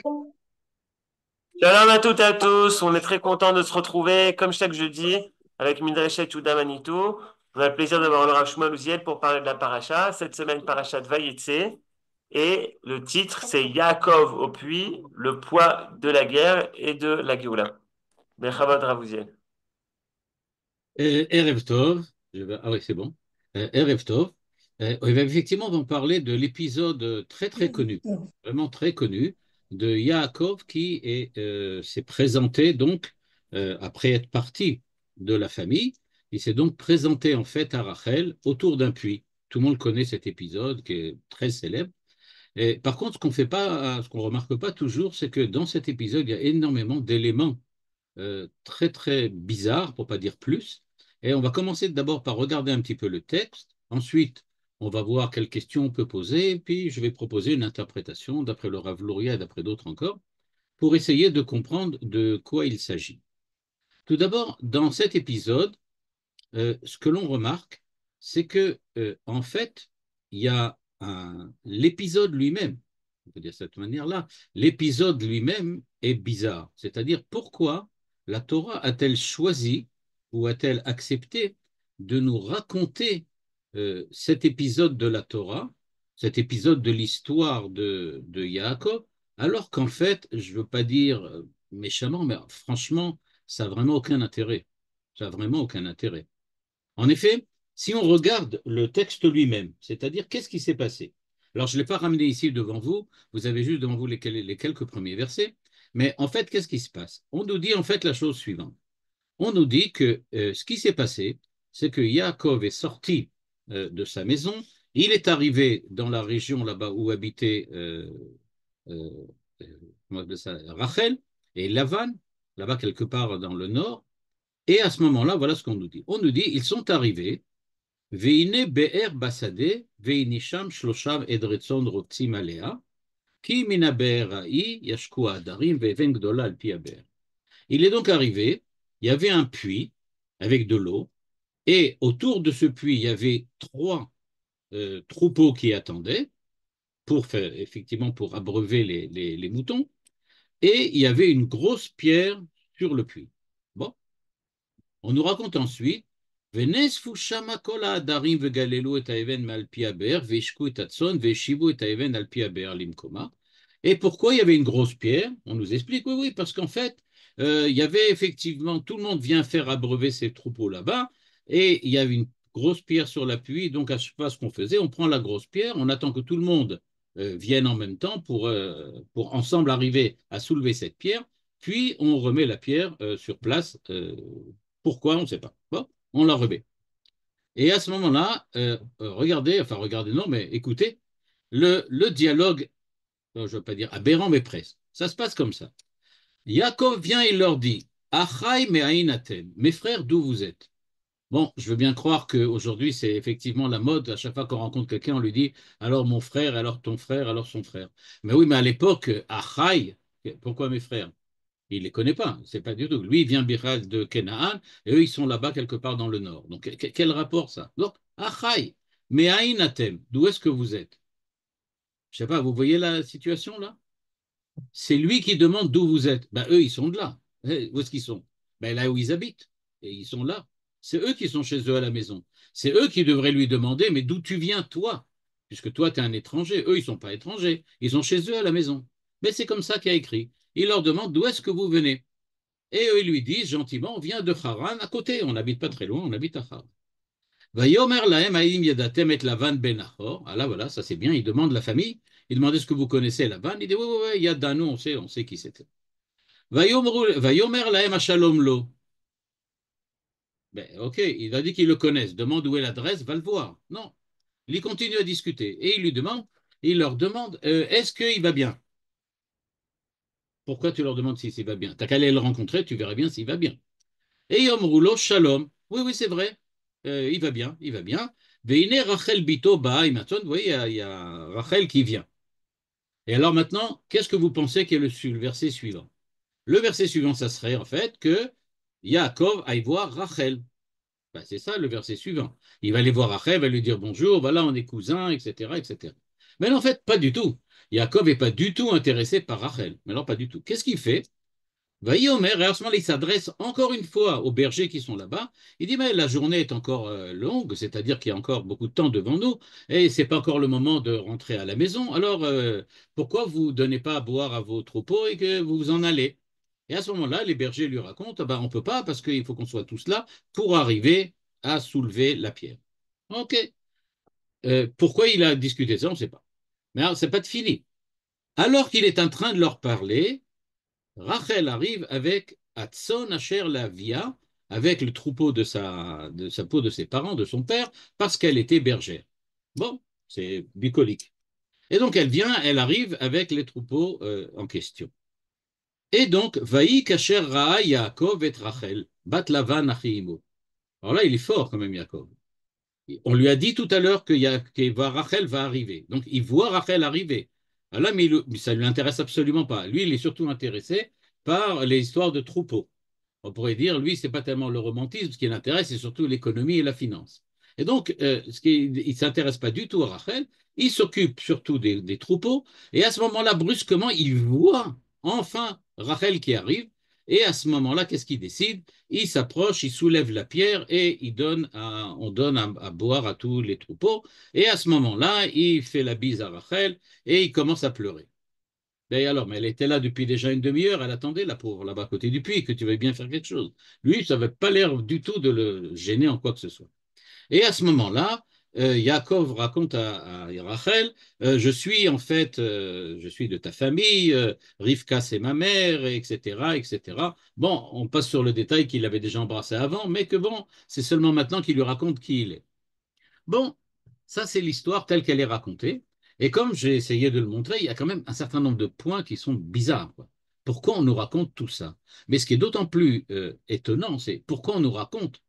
Shalom à toutes et à tous, on est très content de se retrouver comme chaque jeudi avec Midrashet Yehuda Manitou. On a le plaisir d'avoir le Rav Shmuel Uziel pour parler de la paracha. Cette semaine, parachat Vayetse. Et le titre, c'est Yaakov au puits, le poids de la guerre et de la Géoula. Bechavod Rav Uziel. Erev Tov, ah oui, c'est bon. Erev Tov. Effectivement, on va parler de l'épisode très très connu, vraiment très connu, de Yaakov s'est présenté donc, après être parti de la famille, il s'est donc présenté en fait à Rachel autour d'un puits. Tout le monde connaît cet épisode qui est très célèbre. Et par contre, ce qu'on remarque pas toujours, c'est que dans cet épisode, il y a énormément d'éléments très très bizarre, pour pas dire plus. Et on va commencer d'abord par regarder un petit peu le texte. Ensuite, on va voir quelles questions on peut poser. Et puis, je vais proposer une interprétation d'après le Rav Luria et d'après d'autres encore, pour essayer de comprendre de quoi il s'agit. Tout d'abord, dans cet épisode, ce que l'on remarque, c'est que en fait, il y a l'épisode lui-même, on peut dire de cette manière-là, l'épisode lui-même est bizarre. C'est-à-dire pourquoi la Torah a-t-elle choisi ou a-t-elle accepté de nous raconter cet épisode de la Torah, cet épisode de l'histoire de Yaakov, alors qu'en fait, je ne veux pas dire méchamment, mais franchement, ça n'a vraiment aucun intérêt. Ça n'a vraiment aucun intérêt. En effet, si on regarde le texte lui-même, c'est-à-dire qu'est-ce qui s'est passé? Alors, je ne l'ai pas ramené ici devant vous, vous avez juste devant vous les quelques premiers versets, mais en fait, qu'est-ce qui se passe? On nous dit en fait la chose suivante. On nous dit que ce qui s'est passé, c'est que Yaakov est sorti de sa maison, il est arrivé dans la région là-bas où habitait euh, comment on appelle ça, Rachel et Lavan, là-bas quelque part dans le nord, et à ce moment-là, voilà ce qu'on nous dit. On nous dit, ils sont arrivés, Veine be'er basade, ve'inisham shlosham edretson rotzim alea, ki mina be'er ha'i yashku ha'adarim ve'even gdola al pi ha'be'er. Il est donc arrivé, il y avait un puits avec de l'eau, et autour de ce puits, il y avait trois troupeaux qui attendaient pour faire, effectivement, pour abreuver les moutons, et il y avait une grosse pierre sur le puits. Bon, on nous raconte ensuite ונאספו שמה כל העדרים וגללו את האבן מעל פי הבאר והשקו את הצאן והשיבו את האבן על פי הבאר למקומה. Et pourquoi il y avait une grosse pierre? On nous explique, oui, oui, parce qu'en fait, il y avait effectivement, tout le monde vient faire abreuver ses troupeaux là-bas, et il y avait une grosse pierre sur l'appui, donc à chaque fois ce qu'on faisait, on prend la grosse pierre, on attend que tout le monde vienne en même temps pour ensemble arriver à soulever cette pierre, puis on remet la pierre sur place. Pourquoi? On ne sait pas. Bon, on la remet. Et à ce moment-là, regardez, non, mais écoutez, le dialogue, je ne veux pas dire aberrant, mais presque. Ça se passe comme ça. Yaakov vient et leur dit, Achai me'ainatem, mes frères, d'où vous êtes? Bon, je veux bien croire qu'aujourd'hui, c'est effectivement la mode. À chaque fois qu'on rencontre quelqu'un, on lui dit, alors mon frère, alors ton frère, alors son frère. Mais oui, mais à l'époque, Achai, pourquoi mes frères? Il ne les connaît pas, c'est pas du tout. Lui, il vient de Canaan, et eux, ils sont là-bas quelque part dans le nord. Donc, quel rapport ça? Donc, Achai, mais Aïnatem, d'où est-ce que vous êtes? Je ne sais pas, vous voyez la situation là? C'est lui qui demande d'où vous êtes. Ben, eux, ils sont de là. Où est-ce qu'ils sont? Ben, là où ils habitent. Et ils sont là. C'est eux qui sont chez eux à la maison. C'est eux qui devraient lui demander, mais d'où tu viens, toi? Puisque toi, tu es un étranger. Eux, ils ne sont pas étrangers. Ils sont chez eux à la maison. Mais c'est comme ça qu'il a écrit. Il leur demande d'où est-ce que vous venez. Et eux, ils lui disent gentiment, on vient de Haran, à côté, on n'habite pas très loin, on habite à Haran. Vayomer lahem haïm yadatem et Lavan ben Achor. Ah là, voilà, ça c'est bien, il demande la famille, il demande est-ce que vous connaissez Lavan? Il dit oui, oui, oui, Yadanu, on sait qui c'était. Vayomer lahem Ashalom lo. Ben, ok, il a dit qu'ils le connaissent, demande où est l'adresse, va le voir. Non, il continue à discuter et il leur demande est-ce qu'il va bien? Pourquoi tu leur demandes s'il va bien? T'as qu'à aller le rencontrer, tu verras bien s'il va bien. Et Yom Roulo, Shalom. Oui, oui, c'est vrai. Il va bien, il va bien. Veine Rachel Bito Ba'imaton. Vous voyez, il y a Rachel qui vient. Et alors maintenant, qu'est-ce que vous pensez qu'est le verset suivant? Le verset suivant, ça serait en fait que Yaakov aille voir Rachel. Ben, c'est ça le verset suivant. Il va aller voir Rachel, va lui dire bonjour, voilà, on est cousins, etc., etc. Mais en fait, pas du tout. Yaakov n'est pas du tout intéressé par Rachel. Mais alors, pas du tout. Qu'est-ce qu'il fait? Vaïomer, et à ce moment-là, il s'adresse encore une fois aux bergers qui sont là-bas. Il dit, mais la journée est encore longue, c'est-à-dire qu'il y a encore beaucoup de temps devant nous, et c'est pas encore le moment de rentrer à la maison. Alors, pourquoi vous ne donnez pas à boire à vos troupeaux et que vous vous en allez? Et à ce moment-là, les bergers lui racontent, ah ben, on ne peut pas parce qu'il faut qu'on soit tous là pour arriver à soulever la pierre. OK. Pourquoi il a discuté ça, on ne sait pas. Mais alors, c'est pas de fini. Alors qu'il est en train de leur parler, Rachel arrive avec Hatson Asher la Via, avec le troupeau de sa peau de ses parents, de son père, parce qu'elle était bergère. Bon, c'est bucolique. Et donc elle vient, elle arrive avec les troupeaux en question. Et donc, Vaï Kasher Ra'a Yaakov et Rachel, Bat Lavan Achiimo. Alors là, il est fort quand même, Yaakov. On lui a dit tout à l'heure que Rachel va arriver. Donc, il voit Rachel arriver. Alors là, mais ça ne lui intéresse absolument pas. Lui, il est surtout intéressé par les histoires de troupeaux. On pourrait dire, lui, ce n'est pas tellement le romantisme, ce qui l'intéresse, c'est surtout l'économie et la finance. Et donc, il ne s'intéresse pas du tout à Rachel, il s'occupe surtout des troupeaux, et à ce moment-là, brusquement, il voit enfin Rachel qui arrive, et à ce moment-là, qu'est-ce qu'il décide? Il s'approche, il soulève la pierre, et on donne à boire à tous les troupeaux, et à ce moment-là, il fait la bise à Rachel, et il commence à pleurer. Et alors, mais elle était là depuis déjà une demi-heure, elle attendait, la pauvre, là-bas à côté du puits, que tu veuilles bien faire quelque chose. Lui, ça n'avait pas l'air du tout de le gêner en quoi que ce soit. Et à ce moment-là, Yaakov raconte à Rachel, je suis en fait, je suis de ta famille, Rivka c'est ma mère, etc., etc. Bon, on passe sur le détail qu'il avait déjà embrassé avant, mais que bon, c'est seulement maintenant qu'il lui raconte qui il est. Bon, ça c'est l'histoire telle qu'elle est racontée. Et comme j'ai essayé de le montrer, il y a quand même un certain nombre de points qui sont bizarres, quoi. Pourquoi on nous raconte tout ça? Mais ce qui est d'autant plus étonnant, c'est pourquoi on nous raconte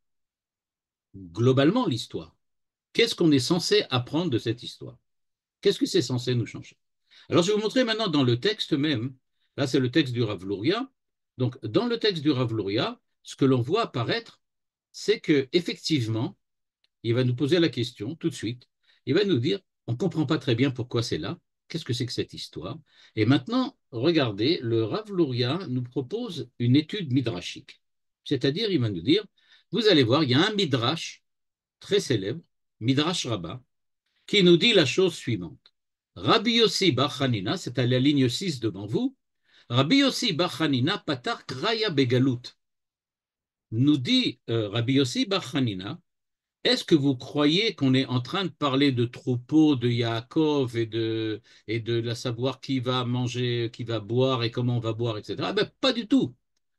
globalement l'histoire. Qu'est-ce qu'on est censé apprendre de cette histoire? Qu'est-ce que c'est censé nous changer? Alors je vais vous montrer maintenant dans le texte même. Là, c'est le texte du Rav Luria. Donc, dans le texte du Rav Luria, ce que l'on voit apparaître, c'est que effectivement, il va nous poser la question tout de suite. Il va nous dire, on ne comprend pas très bien pourquoi c'est là. Qu'est-ce que c'est que cette histoire? Et maintenant, regardez, le Rav Luria nous propose une étude midrashique. C'est-à-dire, il va nous dire, vous allez voir, il y a un midrash très célèbre, Midrash Rabbah, qui nous dit la chose suivante. Rabbi Yossi Bar Hanina, c'est à la ligne 6 devant vous, Rabbi Yossi Bar Hanina patar kraya begalut. Nous dit Rabbi Yossi Bar Hanina, est-ce que vous croyez qu'on est en train de parler de troupeaux de Yaakov et de la savoir qui va manger, qui va boire et comment on va boire, etc. Ben, pas du tout.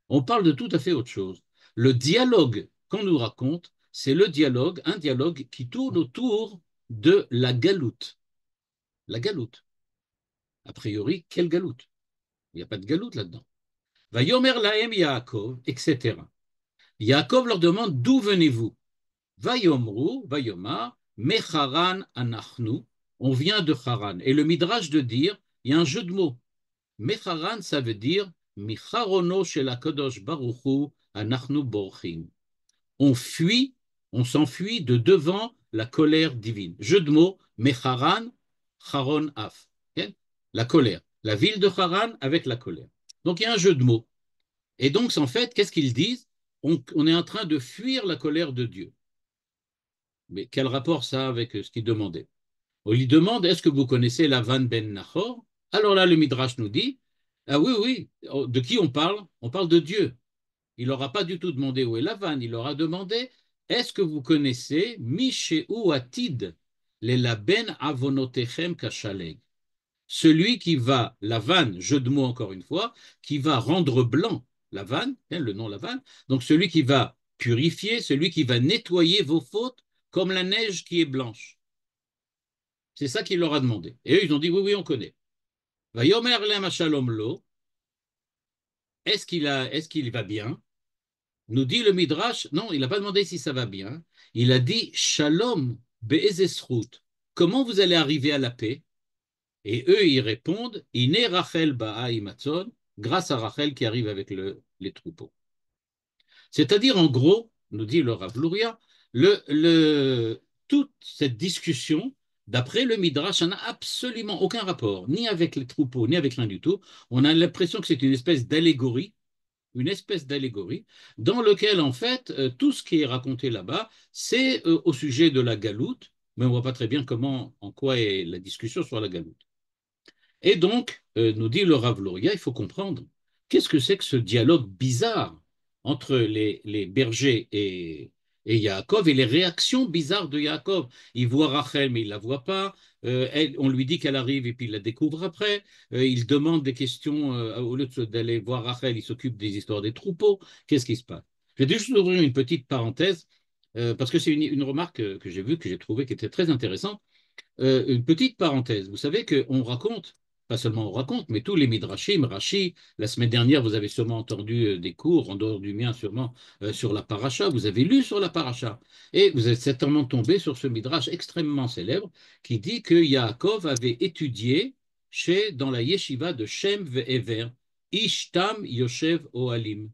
On parle de tout à fait autre chose. Le dialogue qu'on nous raconte, c'est un dialogue qui tourne autour de la galoute. La galoute. A priori, quelle galoute? Il n'y a pas de galoute là-dedans. Va yomer laem Yaakov, etc. Yaakov leur demande d'où venez-vous? Vayomru, Vayomar, Mecharan anachnu, on vient de Haran. Et le midrash de dire, il y a un jeu de mots. Mecharan, ça veut dire Micharono shel HaKadosh Baruch Hu anachnu borchim. On fuit, on s'enfuit de devant la colère divine. Jeu de mots, Mecharan, Charon Af. Okay? La colère. La ville de Haran avec la colère. Donc il y a un jeu de mots. Et donc, en fait, qu'est-ce qu'ils disent? On est en train de fuir la colère de Dieu. Mais quel rapport ça avec ce qu'il demandait? On lui demande, est-ce que vous connaissez Lavan ben Nachor? Alors là, le Midrash nous dit, ah oui, oui, de qui on parle? On parle de Dieu. Il n'aura pas du tout demandé où est Lavan, il leur a demandé, est-ce que vous connaissez Mishéu Atid, les Laben Avonotechem Kashaleg? Celui qui va, Lavan, jeu de mots encore une fois, qui va rendre blanc, Lavan, le nom Lavan, donc celui qui va purifier, celui qui va nettoyer vos fautes comme la neige qui est blanche. C'est ça qu'il leur a demandé. Et eux, ils ont dit, oui, oui, on connaît. Vayomer lem shalom lo, est-ce qu'il va bien? Nous dit le Midrash, non, il n'a pas demandé si ça va bien. Il a dit, shalom be'ezesrut. Comment vous allez arriver à la paix? Et eux, ils répondent, Ine Rachel ba'a imatzon, grâce à Rachel qui arrive avec les troupeaux. C'est-à-dire, en gros, nous dit le Rav Luria, toute cette discussion D'après le Midrash, ça n'a absolument aucun rapport, ni avec les troupeaux, ni avec rien du tout. On a l'impression que c'est une espèce d'allégorie, dans lequel, en fait, tout ce qui est raconté là-bas, c'est au sujet de la galoute, mais on ne voit pas très bien comment, en quoi est la discussion sur la galoute. Et donc, nous dit le Rav Luria, il faut comprendre qu'est-ce que c'est que ce dialogue bizarre entre les bergers et Yaakov et les réactions bizarres de Yaakov. Il voit Rachel, mais il ne la voit pas. On lui dit qu'elle arrive et puis il la découvre après. Il demande des questions. Au lieu d'aller voir Rachel, il s'occupe des histoires des troupeaux. Qu'est-ce qui se passe? Je vais juste ouvrir une petite parenthèse parce que c'est une remarque que j'ai vue, que j'ai trouvée qui était très intéressante. Une petite parenthèse, vous savez qu'on raconte, pas seulement on raconte, mais tous les Midrashim, Rashi, la semaine dernière, vous avez sûrement entendu des cours, en dehors du mien sûrement, sur la paracha, vous avez lu sur la paracha, et vous êtes certainement tombé sur ce Midrash extrêmement célèbre qui dit que Yaakov avait étudié dans la yeshiva de Shem Ve'ever, Ishtam Yoshev Ohalim.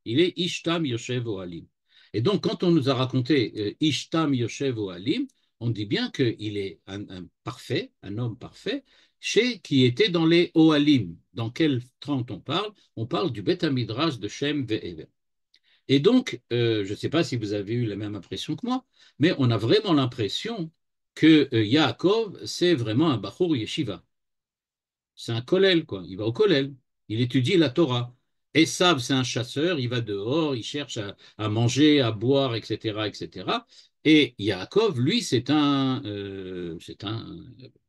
Il est Ishtam Yoshev Ohalim. Et donc, quand on nous a raconté Ishtam Yoshev Ohalim, on dit bien qu'il est parfait, un homme parfait, qui était dans les Ohalim. Dans quelle trente on parle? On parle du Beth Midrash de Shem Ve'ever. Et donc, je ne sais pas si vous avez eu la même impression que moi, mais on a vraiment l'impression que Yaakov, c'est vraiment un Bachur Yeshiva. C'est un kollel, quoi. Il va au kollel. Il étudie la Torah. Esav, c'est un chasseur, il va dehors, il cherche à manger, à boire, etc., etc. Et Yaakov, lui, c'est un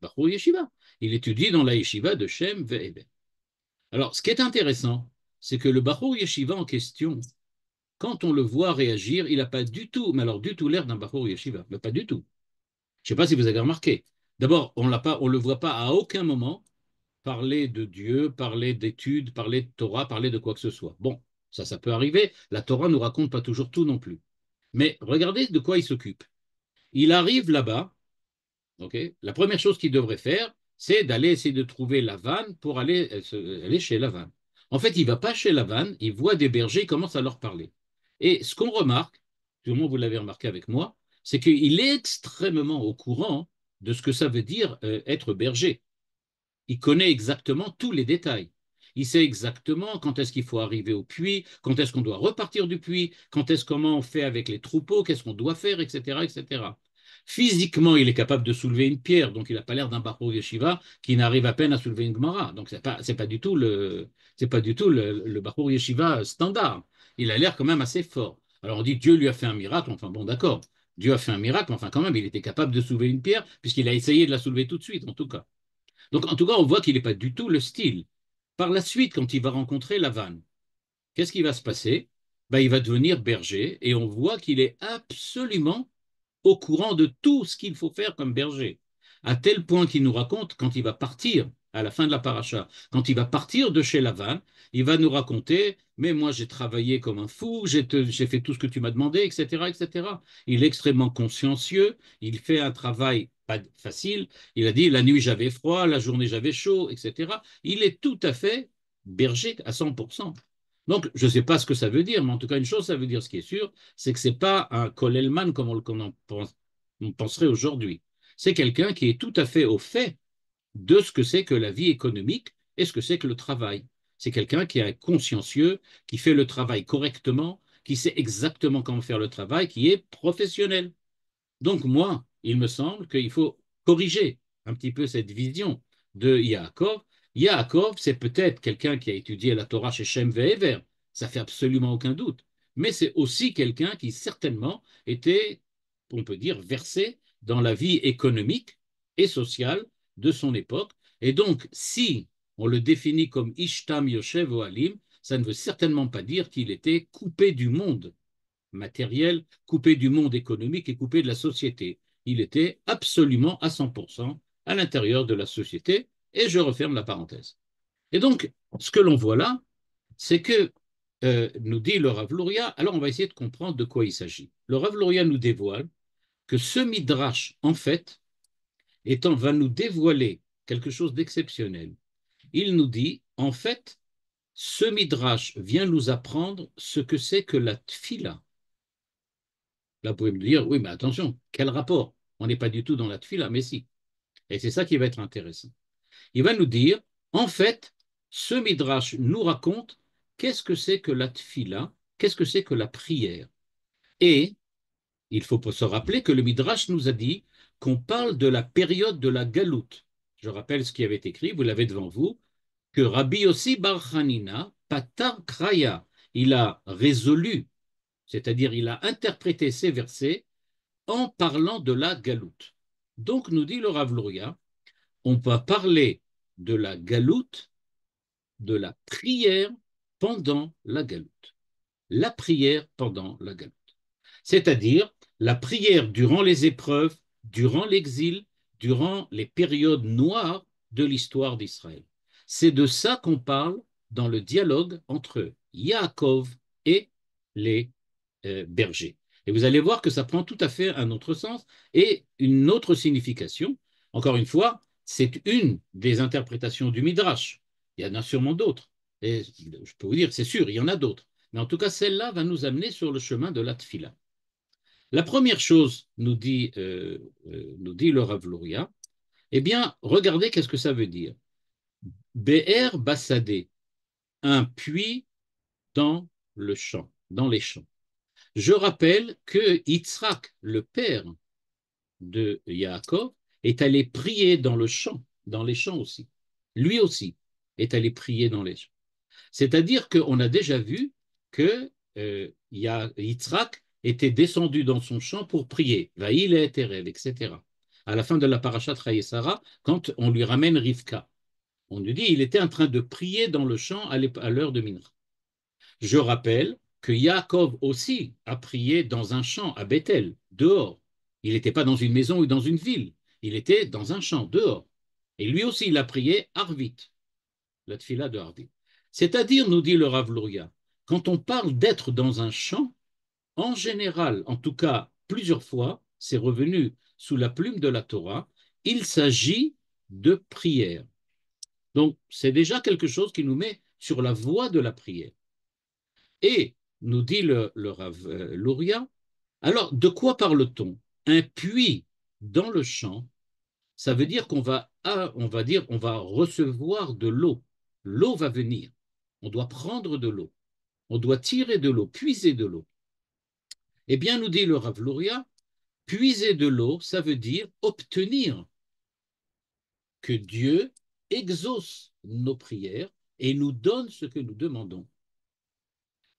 Bachur Yeshiva. Il étudie dans la Yeshiva de Shem Ve'eber. Alors, ce qui est intéressant, c'est que le Bachur Yeshiva en question, quand on le voit réagir, il n'a pas du tout, mais alors du tout l'air d'un Bachur Yeshiva, mais pas du tout. Je ne sais pas si vous avez remarqué. D'abord, on ne le voit pas à aucun moment parler de Dieu, parler d'études, parler de Torah, parler de quoi que ce soit. Bon, ça peut arriver. La Torah ne nous raconte pas toujours tout non plus. Mais regardez de quoi il s'occupe. Il arrive là-bas, ok. La première chose qu'il devrait faire, c'est d'aller essayer de trouver Lavan pour aller chez Lavan. En fait, il ne va pas chez Lavan, il voit des bergers, il commence à leur parler. Et ce qu'on remarque, sûrement vous l'avez remarqué avec moi, c'est qu'il est extrêmement au courant de ce que ça veut dire être berger. Il connaît exactement tous les détails. Il sait exactement quand est-ce qu'il faut arriver au puits, quand est-ce qu'on doit repartir du puits, comment on fait avec les troupeaux, qu'est-ce qu'on doit faire, etc., etc. Physiquement, il est capable de soulever une pierre, donc il n'a pas l'air d'un Bachur Yeshiva qui n'arrive à peine à soulever une Gemara. Donc c'est pas du tout le Bachur Yeshiva standard. Il a l'air quand même assez fort. Alors on dit Dieu lui a fait un miracle, enfin bon d'accord, Dieu a fait un miracle, enfin quand même il était capable de soulever une pierre puisqu'il a essayé de la soulever tout de suite en tout cas. Donc, en tout cas, on voit qu'il n'est pas du tout le style. Par la suite, quand il va rencontrer Lavan, qu'est-ce qui va se passer? Ben, il va devenir berger et on voit qu'il est absolument au courant de tout ce qu'il faut faire comme berger, à tel point qu'il nous raconte quand il va partir à la fin de la paracha, quand il va partir de chez Lavan, il va nous raconter, mais moi j'ai travaillé comme un fou, j'ai fait tout ce que tu m'as demandé, etc., etc. Il est extrêmement consciencieux, il fait un travail pas facile, il a dit la nuit j'avais froid, la journée j'avais chaud, etc. Il est tout à fait berger à 100%. Donc, je ne sais pas ce que ça veut dire, mais en tout cas, une chose, ça veut dire ce qui est sûr, c'est que ce n'est pas un Kollelman comme on penserait aujourd'hui. C'est quelqu'un qui est tout à fait au fait de ce que c'est que la vie économique et ce que c'est que le travail. C'est quelqu'un qui est consciencieux, qui fait le travail correctement, qui sait exactement comment faire le travail, qui est professionnel. Donc moi, il me semble qu'il faut corriger un petit peu cette vision de Yaakov. Yaakov, c'est peut-être quelqu'un qui a étudié la Torah chez Shem Ve'ever, ça fait absolument aucun doute. Mais c'est aussi quelqu'un qui certainement était, on peut dire, versé dans la vie économique et sociale de son époque. Et donc, si on le définit comme Ishtam Yoshev Ohalim, ça ne veut certainement pas dire qu'il était coupé du monde matériel, coupé du monde économique et coupé de la société. Il était absolument à 100% à l'intérieur de la société, et je referme la parenthèse. Et donc, ce que l'on voit là, c'est que, nous dit le Rav Luria, alors on va essayer de comprendre de quoi il s'agit. Le Rav Luria nous dévoile que ce midrash, en fait, va nous dévoiler quelque chose d'exceptionnel. Il nous dit, en fait, ce midrash vient nous apprendre ce que c'est que la tfila. Là, vous pouvez me dire, oui, mais attention, quel rapport? On n'est pas du tout dans la tfila, mais si. Et c'est ça qui va être intéressant. Il va nous dire, en fait, ce Midrash nous raconte qu'est-ce que c'est que la tfila, qu'est-ce que c'est que la prière. Et il faut se rappeler que le Midrash nous a dit qu'on parle de la période de la galoute. Je rappelle ce qui avait été écrit, vous l'avez devant vous, que Rabbi Yossi Bar Hanina, Patar Kraya, il a résolu, c'est-à-dire il a interprété ces versets en parlant de la galoute. Donc, nous dit le Rav Luria, on va parler de la galoute, de la prière pendant la galoute. La prière pendant la galoute. C'est-à-dire la prière durant les épreuves, durant l'exil, durant les périodes noires de l'histoire d'Israël. C'est de ça qu'on parle dans le dialogue entre Yaakov et les berger. Et vous allez voir que ça prend tout à fait un autre sens et une autre signification. Encore une fois, c'est une des interprétations du Midrash. Il y en a sûrement d'autres. Et je peux vous dire, c'est sûr, il y en a d'autres. Mais en tout cas, celle-là va nous amener sur le chemin de la tfila. La première chose, nous dit le Rav Luria, eh bien, regardez qu'est-ce que ça veut dire. Be'er Bassadé, un puits dans le champ, dans les champs. Je rappelle que Yitzhak, le père de Yaakov, est allé prier dans le champ, dans les champs aussi. Lui aussi est allé prier dans les champs. C'est-à-dire qu'on a déjà vu que Yitzhak était descendu dans son champ pour prier, Vaïl et Terev, etc. À la fin de la parashat Sarah, quand on lui ramène Rivka, on lui dit il était en train de prier dans le champ à l'heure de Mincha. Je rappelle que Yaakov aussi a prié dans un champ à Bethel, dehors. Il n'était pas dans une maison ou dans une ville, il était dans un champ, dehors. Et lui aussi, il a prié Arvit, la tfila de Arvit. C'est-à-dire, nous dit le Rav Luria, quand on parle d'être dans un champ, en général, en tout cas plusieurs fois, c'est revenu sous la plume de la Torah, il s'agit de prière. Donc, c'est déjà quelque chose qui nous met sur la voie de la prière. Et, nous dit le Rav Luria, alors de quoi parle-t-on? Un puits dans le champ, ça veut dire on va recevoir de l'eau. L'eau va venir. On doit prendre de l'eau. On doit tirer de l'eau, puiser de l'eau. Eh bien, nous dit le Rav Luria, puiser de l'eau, ça veut dire obtenir que Dieu exauce nos prières et nous donne ce que nous demandons.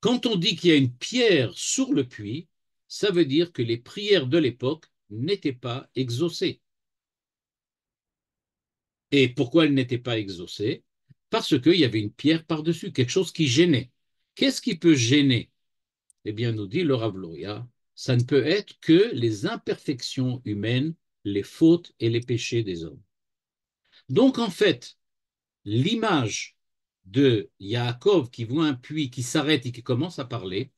Quand on dit qu'il y a une pierre sur le puits, ça veut dire que les prières de l'époque n'étaient pas exaucées. Et pourquoi elles n'étaient pas exaucées? Parce qu'il y avait une pierre par-dessus, quelque chose qui gênait. Qu'est-ce qui peut gêner? Eh bien, nous dit le Rav Luria, ça ne peut être que les imperfections humaines, les fautes et les péchés des hommes. Donc, en fait, l'image de Yaakov qui voit un puits, qui s'arrête et qui commence à parler,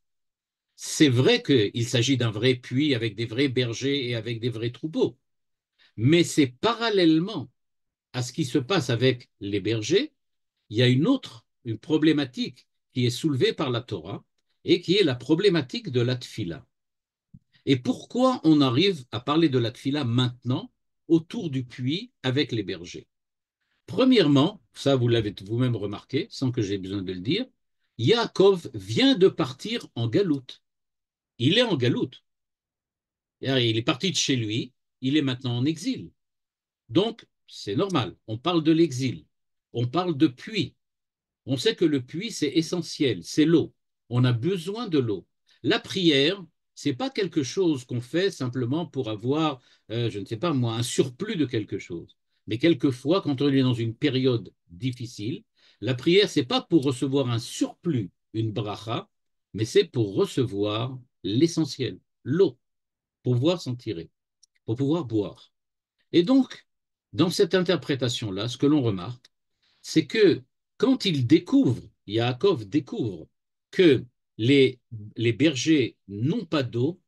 c'est vrai qu'il s'agit d'un vrai puits avec des vrais bergers et avec des vrais troupeaux, mais c'est parallèlement à ce qui se passe avec les bergers, il y a une problématique qui est soulevée par la Torah et qui est la problématique de la tfila. Et pourquoi on arrive à parler de la tfila maintenant autour du puits avec les bergers? Premièrement, ça vous l'avez vous-même remarqué, sans que j'ai besoin de le dire, Yaakov vient de partir en galoute. Il est en galoute. Il est parti de chez lui, il est maintenant en exil. Donc, c'est normal, on parle de l'exil, on parle de puits. On sait que le puits, c'est essentiel, c'est l'eau. On a besoin de l'eau. La prière, c'est pas quelque chose qu'on fait simplement pour avoir, je ne sais pas moi, un surplus de quelque chose. Mais quelquefois, quand on est dans une période difficile, la prière, c'est pas pour recevoir un surplus, une bracha, mais c'est pour recevoir l'essentiel, l'eau, pour pouvoir s'en tirer, pour pouvoir boire. Et donc, dans cette interprétation-là, ce que l'on remarque, c'est que quand il découvre, Yaakov découvre que les, les bergers n'ont pas d'eau,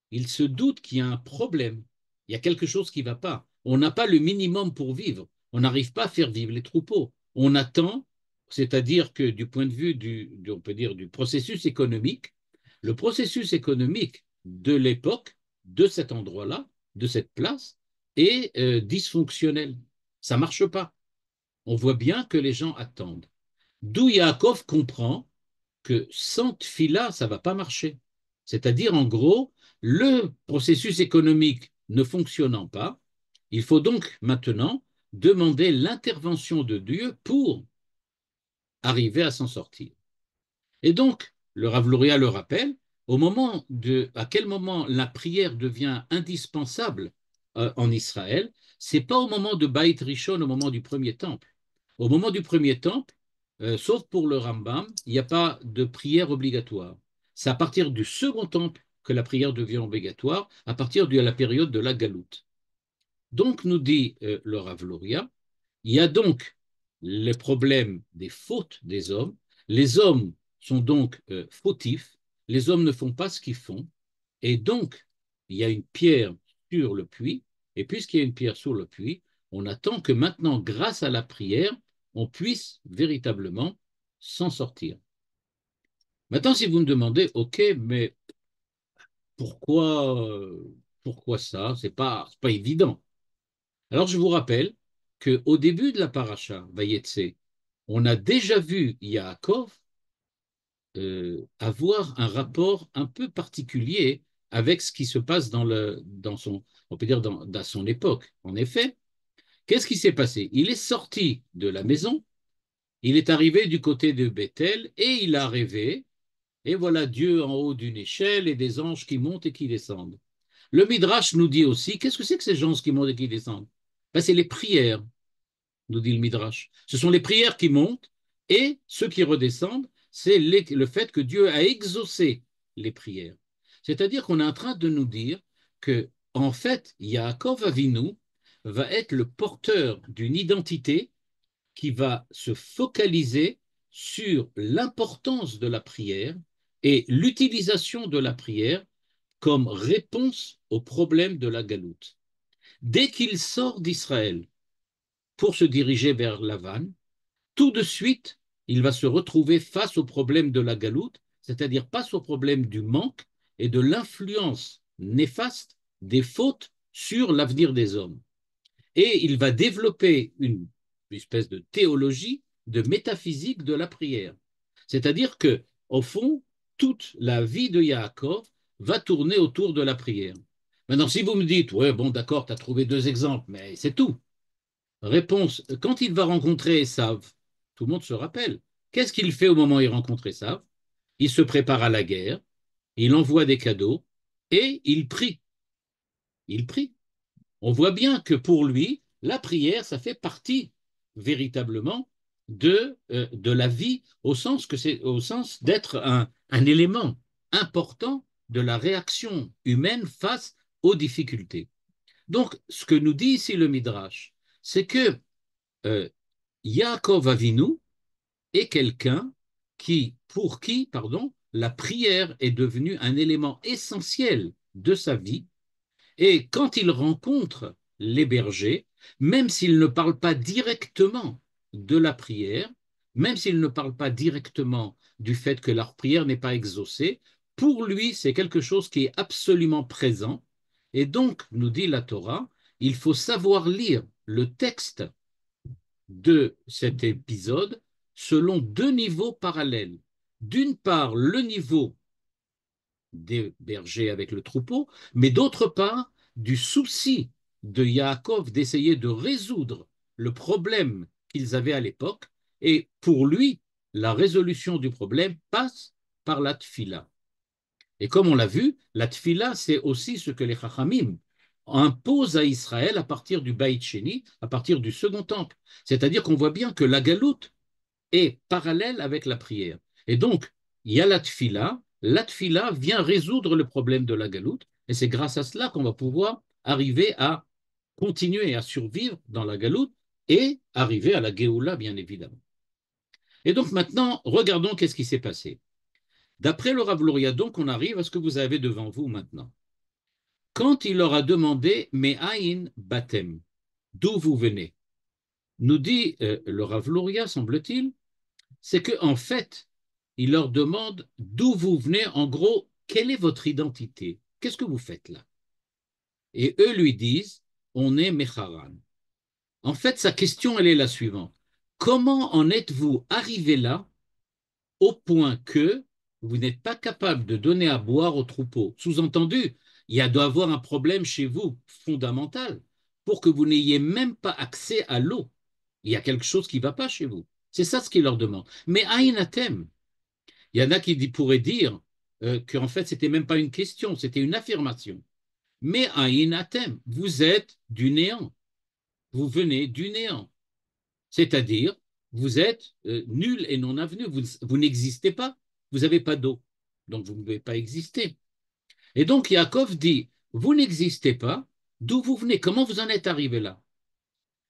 il se doute qu'il y a un problème. Il y a quelque chose qui ne va pas. On n'a pas le minimum pour vivre. On n'arrive pas à faire vivre les troupeaux. On attend, c'est-à-dire que du point de vue on peut dire, du processus économique, le processus économique de l'époque, de cet endroit-là, de cette place, est dysfonctionnel. Ça ne marche pas. On voit bien que les gens attendent. D'où Yaakov comprend que sans tfila, ça ne va pas marcher. C'est-à-dire, en gros, le processus économique ne fonctionnant pas, il faut donc maintenant demander l'intervention de Dieu pour arriver à s'en sortir. Et donc, le Rav Luria le rappelle, à quel moment la prière devient indispensable en Israël, c'est pas au moment de Baït Rishon, au moment du premier temple. Au moment du premier temple, sauf pour le Rambam, il n'y a pas de prière obligatoire. C'est à partir du second temple que la prière devient obligatoire, à partir de la période de la Galoute. Donc, nous dit le Rav Luria, il y a donc le problème des fautes des hommes. Les hommes sont donc fautifs. Les hommes ne font pas ce qu'ils font. Et donc, il y a une pierre sur le puits. Et puisqu'il y a une pierre sur le puits, on attend que maintenant, grâce à la prière, on puisse véritablement s'en sortir. Maintenant, si vous me demandez, OK, mais pourquoi, pourquoi ça? C'est pas évident. Alors, je vous rappelle qu'au début de la paracha, Vayetse, on a déjà vu Yaakov avoir un rapport un peu particulier avec ce qui se passe dans son, on peut dire dans son époque. En effet, qu'est-ce qui s'est passé? Il est sorti de la maison, il est arrivé du côté de Bethel et il a rêvé, et voilà Dieu en haut d'une échelle et des anges qui montent et qui descendent. Le Midrash nous dit aussi, qu'est-ce que c'est que ces anges qui montent et qui descendent? Ben, c'est les prières, nous dit le Midrash. Ce sont les prières qui montent et ceux qui redescendent, c'est le fait que Dieu a exaucé les prières. C'est-à-dire qu'on est en train de nous dire que, en fait, Yaakov Avinu va être le porteur d'une identité qui va se focaliser sur l'importance de la prière et l'utilisation de la prière comme réponse au problème de la galoute. Dès qu'il sort d'Israël pour se diriger vers Lavan, tout de suite, il va se retrouver face au problème de la galoute, c'est-à-dire face au problème du manque et de l'influence néfaste des fautes sur l'avenir des hommes. Et il va développer une espèce de théologie, de métaphysique de la prière. C'est-à-dire que, au fond, toute la vie de Yaakov va tourner autour de la prière. Maintenant, si vous me dites, ouais, bon, d'accord, tu as trouvé deux exemples, mais c'est tout. Réponse, quand il va rencontrer Esav, tout le monde se rappelle, qu'est-ce qu'il fait au moment où il rencontre Esav? Il se prépare à la guerre, il envoie des cadeaux et il prie. Il prie. On voit bien que pour lui, la prière, ça fait partie véritablement de la vie, au sens que c'est au sens d'être un élément important de la réaction humaine face aux difficultés. Donc, ce que nous dit ici le Midrash, c'est que euh, Yaakov Avinu est quelqu'un pour qui, pardon, la prière est devenue un élément essentiel de sa vie. Et quand il rencontre les bergers, même s'il ne parle pas directement de la prière, même s'il ne parle pas directement du fait que leur prière n'est pas exaucée, pour lui, c'est quelque chose qui est absolument présent. Et donc, nous dit la Torah, il faut savoir lire le texte de cet épisode selon deux niveaux parallèles. D'une part, le niveau des bergers avec le troupeau, mais d'autre part, du souci de Yaakov d'essayer de résoudre le problème qu'ils avaient à l'époque. Et pour lui, la résolution du problème passe par la tfila. Et comme on l'a vu, la tfila, c'est aussi ce que les Chachamim imposent à Israël à partir du Baït Sheni, à partir du second temple. C'est-à-dire qu'on voit bien que la galoute est parallèle avec la prière. Et donc, il y a la tfila vient résoudre le problème de la galoute, et c'est grâce à cela qu'on va pouvoir arriver à continuer à survivre dans la galoute et arriver à la Géoula, bien évidemment. Et donc maintenant, regardons qu'est-ce qui s'est passé. D'après le Rav Luria, donc, on arrive à ce que vous avez devant vous maintenant. Quand il leur a demandé, mais Aïn Batem, d'où vous venez, nous dit le Rav Luria, semble-t-il, c'est qu'en fait, il leur demande d'où vous venez, en gros, quelle est votre identité? Qu'est-ce que vous faites là? Et eux lui disent, on est Mecharan. En fait, sa question, elle est la suivante. Comment en êtes-vous arrivé là au point que vous n'êtes pas capable de donner à boire au troupeau? Sous-entendu, doit y avoir un problème chez vous fondamental pour que vous n'ayez même pas accès à l'eau. Il y a quelque chose qui ne va pas chez vous. C'est ça ce qu'il leur demande. Mais Aïnatem, il y en a qui pourraient dire qu'en fait, ce n'était même pas une question, c'était une affirmation. Mais Aïnatem, vous êtes du néant. Vous venez du néant. C'est-à-dire, vous êtes nul et non avenu. Vous n'existez pas. Vous n'avez pas d'eau. Donc, vous ne pouvez pas exister. Et donc, Yaakov dit, vous n'existez pas. D'où vous venez? Comment vous en êtes arrivé là?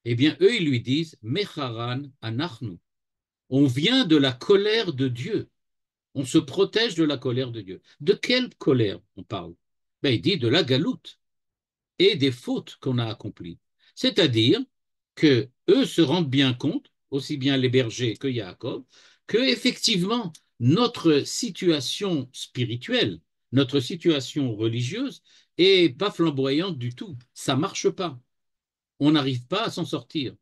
Eh bien, eux, ils lui disent, Mecharan anachnu. On vient de la colère de Dieu. On se protège de la colère de Dieu. De quelle colère on parle? Ben, il dit de la galoute et des fautes qu'on a accomplies. C'est-à-dire que eux se rendent bien compte, aussi bien les bergers que Yaakov, que effectivement notre situation spirituelle, notre situation religieuse est pas flamboyante du tout. Ça marche pas. On n'arrive pas à s'en sortir.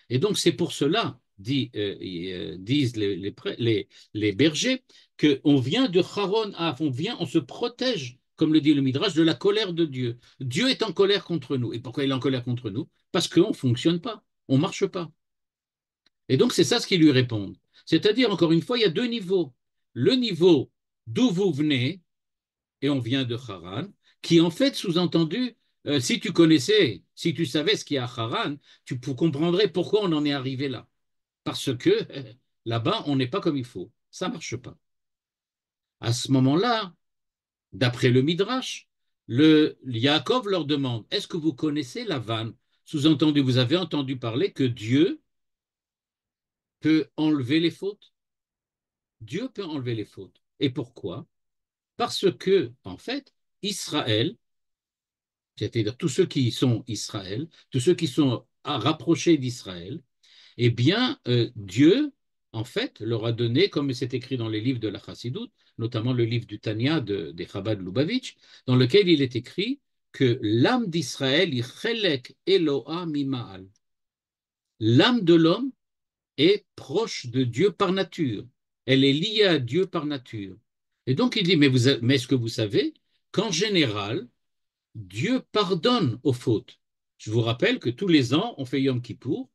Et donc c'est pour cela, disent les bergers, qu'on vient de Haron Af, on se protège, comme le dit le Midrash, de la colère de Dieu. Dieu est en colère contre nous. Et pourquoi il est en colère contre nous? Parce qu'on ne fonctionne pas, on ne marche pas. Et donc c'est ça ce qu'ils lui répondent. C'est-à-dire, encore une fois, il y a deux niveaux. Le niveau d'où vous venez, et on vient de Haran, qui en fait, sous-entendu, si tu connaissais, si tu savais ce qu'il y a à Haran, tu comprendrais pourquoi on en est arrivé là. Parce que là-bas, on n'est pas comme il faut. Ça ne marche pas. À ce moment-là, d'après le Midrash, le Yaakov leur demande, est-ce que vous connaissez la vanne? Sous-entendu, vous avez entendu parler que Dieu peut enlever les fautes? Dieu peut enlever les fautes. Et pourquoi? Parce que, en fait, Israël, c'est-à-dire tous ceux qui sont Israël, tous ceux qui sont rapprochés d'Israël, eh bien, Dieu, en fait, leur a donné, comme c'est écrit dans les livres de la Chassidoute, notamment le livre du Tanya des Chabad Lubavitch, dans lequel il est écrit que l'âme d'Israël, Chelek Eloa Mima'al. L'âme de l'homme est proche de Dieu par nature. Elle est liée à Dieu par nature. Et donc il dit, mais est-ce que vous savez qu'en général, Dieu pardonne aux fautes? Je vous rappelle que tous les ans, on fait Yom Kippour,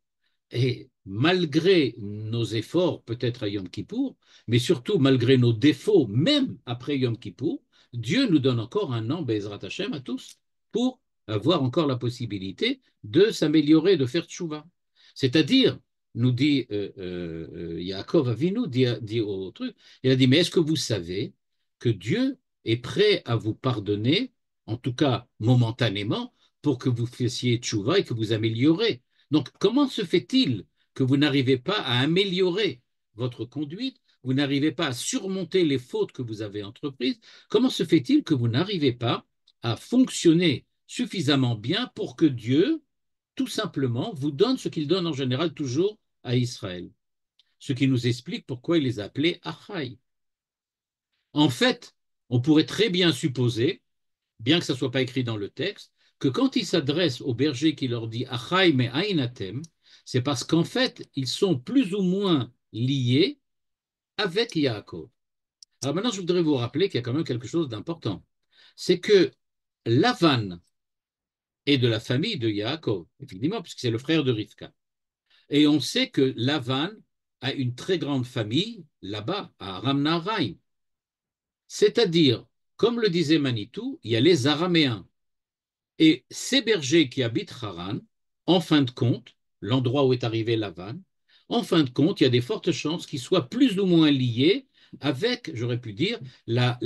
et malgré nos efforts, peut-être à Yom Kippour, mais surtout malgré nos défauts, même après Yom Kippour, Dieu nous donne encore un an, Bezrat Hashem, à tous, pour avoir encore la possibilité de s'améliorer, de faire tchouva. C'est-à-dire, nous dit Yaakov Avinu, dit au truc, il a dit, mais est-ce que vous savez que Dieu est prêt à vous pardonner, en tout cas momentanément, pour que vous fassiez tchouva et que vous améliorez? Donc, comment se fait-il que vous n'arrivez pas à améliorer votre conduite, vous n'arrivez pas à surmonter les fautes que vous avez entreprises? Comment se fait-il que vous n'arrivez pas à fonctionner suffisamment bien pour que Dieu, tout simplement, vous donne ce qu'il donne en général toujours à Israël? Ce qui nous explique pourquoi il les appelait Achai. En fait, on pourrait très bien supposer, bien que ça ne soit pas écrit dans le texte, que quand il s'adresse aux bergers qui leur dit Achai me ainatem, c'est parce qu'en fait, ils sont plus ou moins liés avec Yaakov. Alors maintenant, je voudrais vous rappeler qu'il y a quand même quelque chose d'important. C'est que Lavan est de la famille de Yaakov, effectivement, puisque c'est le frère de Rivka. Et on sait que Lavan a une très grande famille là-bas, à Ramnaharaim. C'est-à-dire, comme le disait Manitou, il y a les Araméens. Et ces bergers qui habitent Haran, en fin de compte, l'endroit où est arrivé Lavan, en fin de compte, il y a des fortes chances qu'ils soient plus ou moins liés avec, j'aurais pu dire, la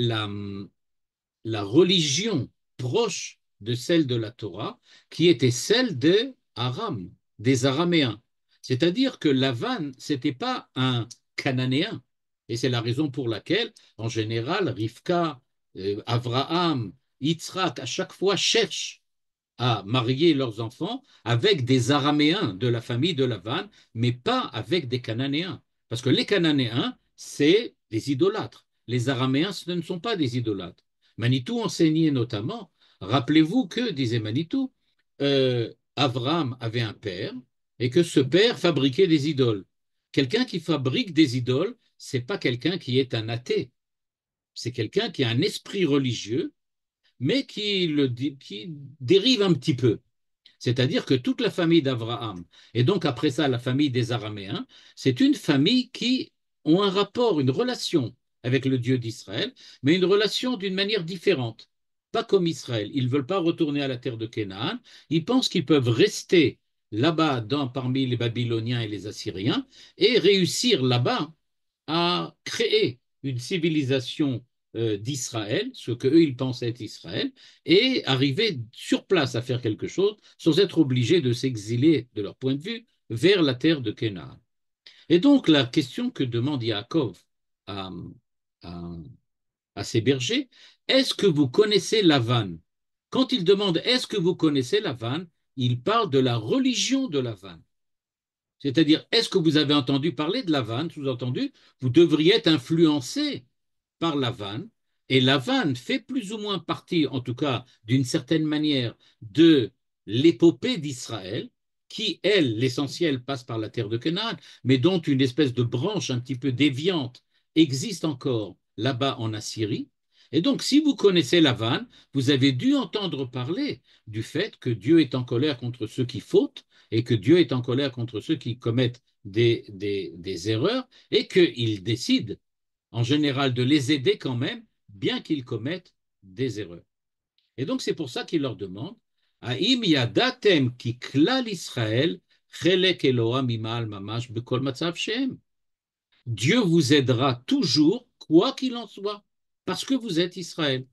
religion proche de celle de la Torah, qui était celle des Aram, des Araméens. C'est-à-dire que Lavan, ce n'était pas un Cananéen. Et c'est la raison pour laquelle, en général, Rivka, Avraham, Yitzhak, à chaque fois cherchent à marier leurs enfants avec des Araméens de la famille de Lavan, mais pas avec des Cananéens. Parce que les Cananéens, c'est des idolâtres. Les Araméens, ce ne sont pas des idolâtres. Manitou enseignait notamment, rappelez-vous que, disait Manitou, Abraham avait un père et que ce père fabriquait des idoles. Quelqu'un qui fabrique des idoles, c'est pas quelqu'un qui est un athée, c'est quelqu'un qui a un esprit religieux, mais qui dérive un petit peu. C'est-à-dire que toute la famille d'Abraham, et donc après ça la famille des Araméens, c'est une famille qui ont un rapport, une relation avec le Dieu d'Israël, mais une relation d'une manière différente. Pas comme Israël. Ils ne veulent pas retourner à la terre de Canaan. Ils pensent qu'ils peuvent rester là-bas parmi les Babyloniens et les Assyriens et réussir là-bas à créer une civilisation d'Israël, ce qu'eux ils pensaient être Israël, et arriver sur place à faire quelque chose sans être obligés de s'exiler de leur point de vue vers la terre de Canaan. Et donc la question que demande Yaakov à, à, à ses bergers, est-ce que vous connaissez Lavan? Quand il demande est-ce que vous connaissez Lavan, il parle de la religion de Lavan. C'est-à-dire, est-ce que vous avez entendu parler de Lavan? Sous-entendu, vous devriez être influencé par Lavan. Et Lavan fait plus ou moins partie, en tout cas d'une certaine manière, de l'épopée d'Israël, qui, elle, l'essentiel passe par la terre de Canaan, mais dont une espèce de branche un petit peu déviante existe encore là-bas en Assyrie. Et donc, si vous connaissez Lavan, vous avez dû entendre parler du fait que Dieu est en colère contre ceux qui fautent et que Dieu est en colère contre ceux qui commettent des erreurs et qu'il décide en général de les aider quand même, bien qu'ils commettent des erreurs. Et donc c'est pour ça qu'il leur demande Haïm yadatem ki klal Israël chelek Eloham imal mamash bekol matzav shem. Dieu vous aidera toujours, quoi qu'il en soit, parce que vous êtes Israël.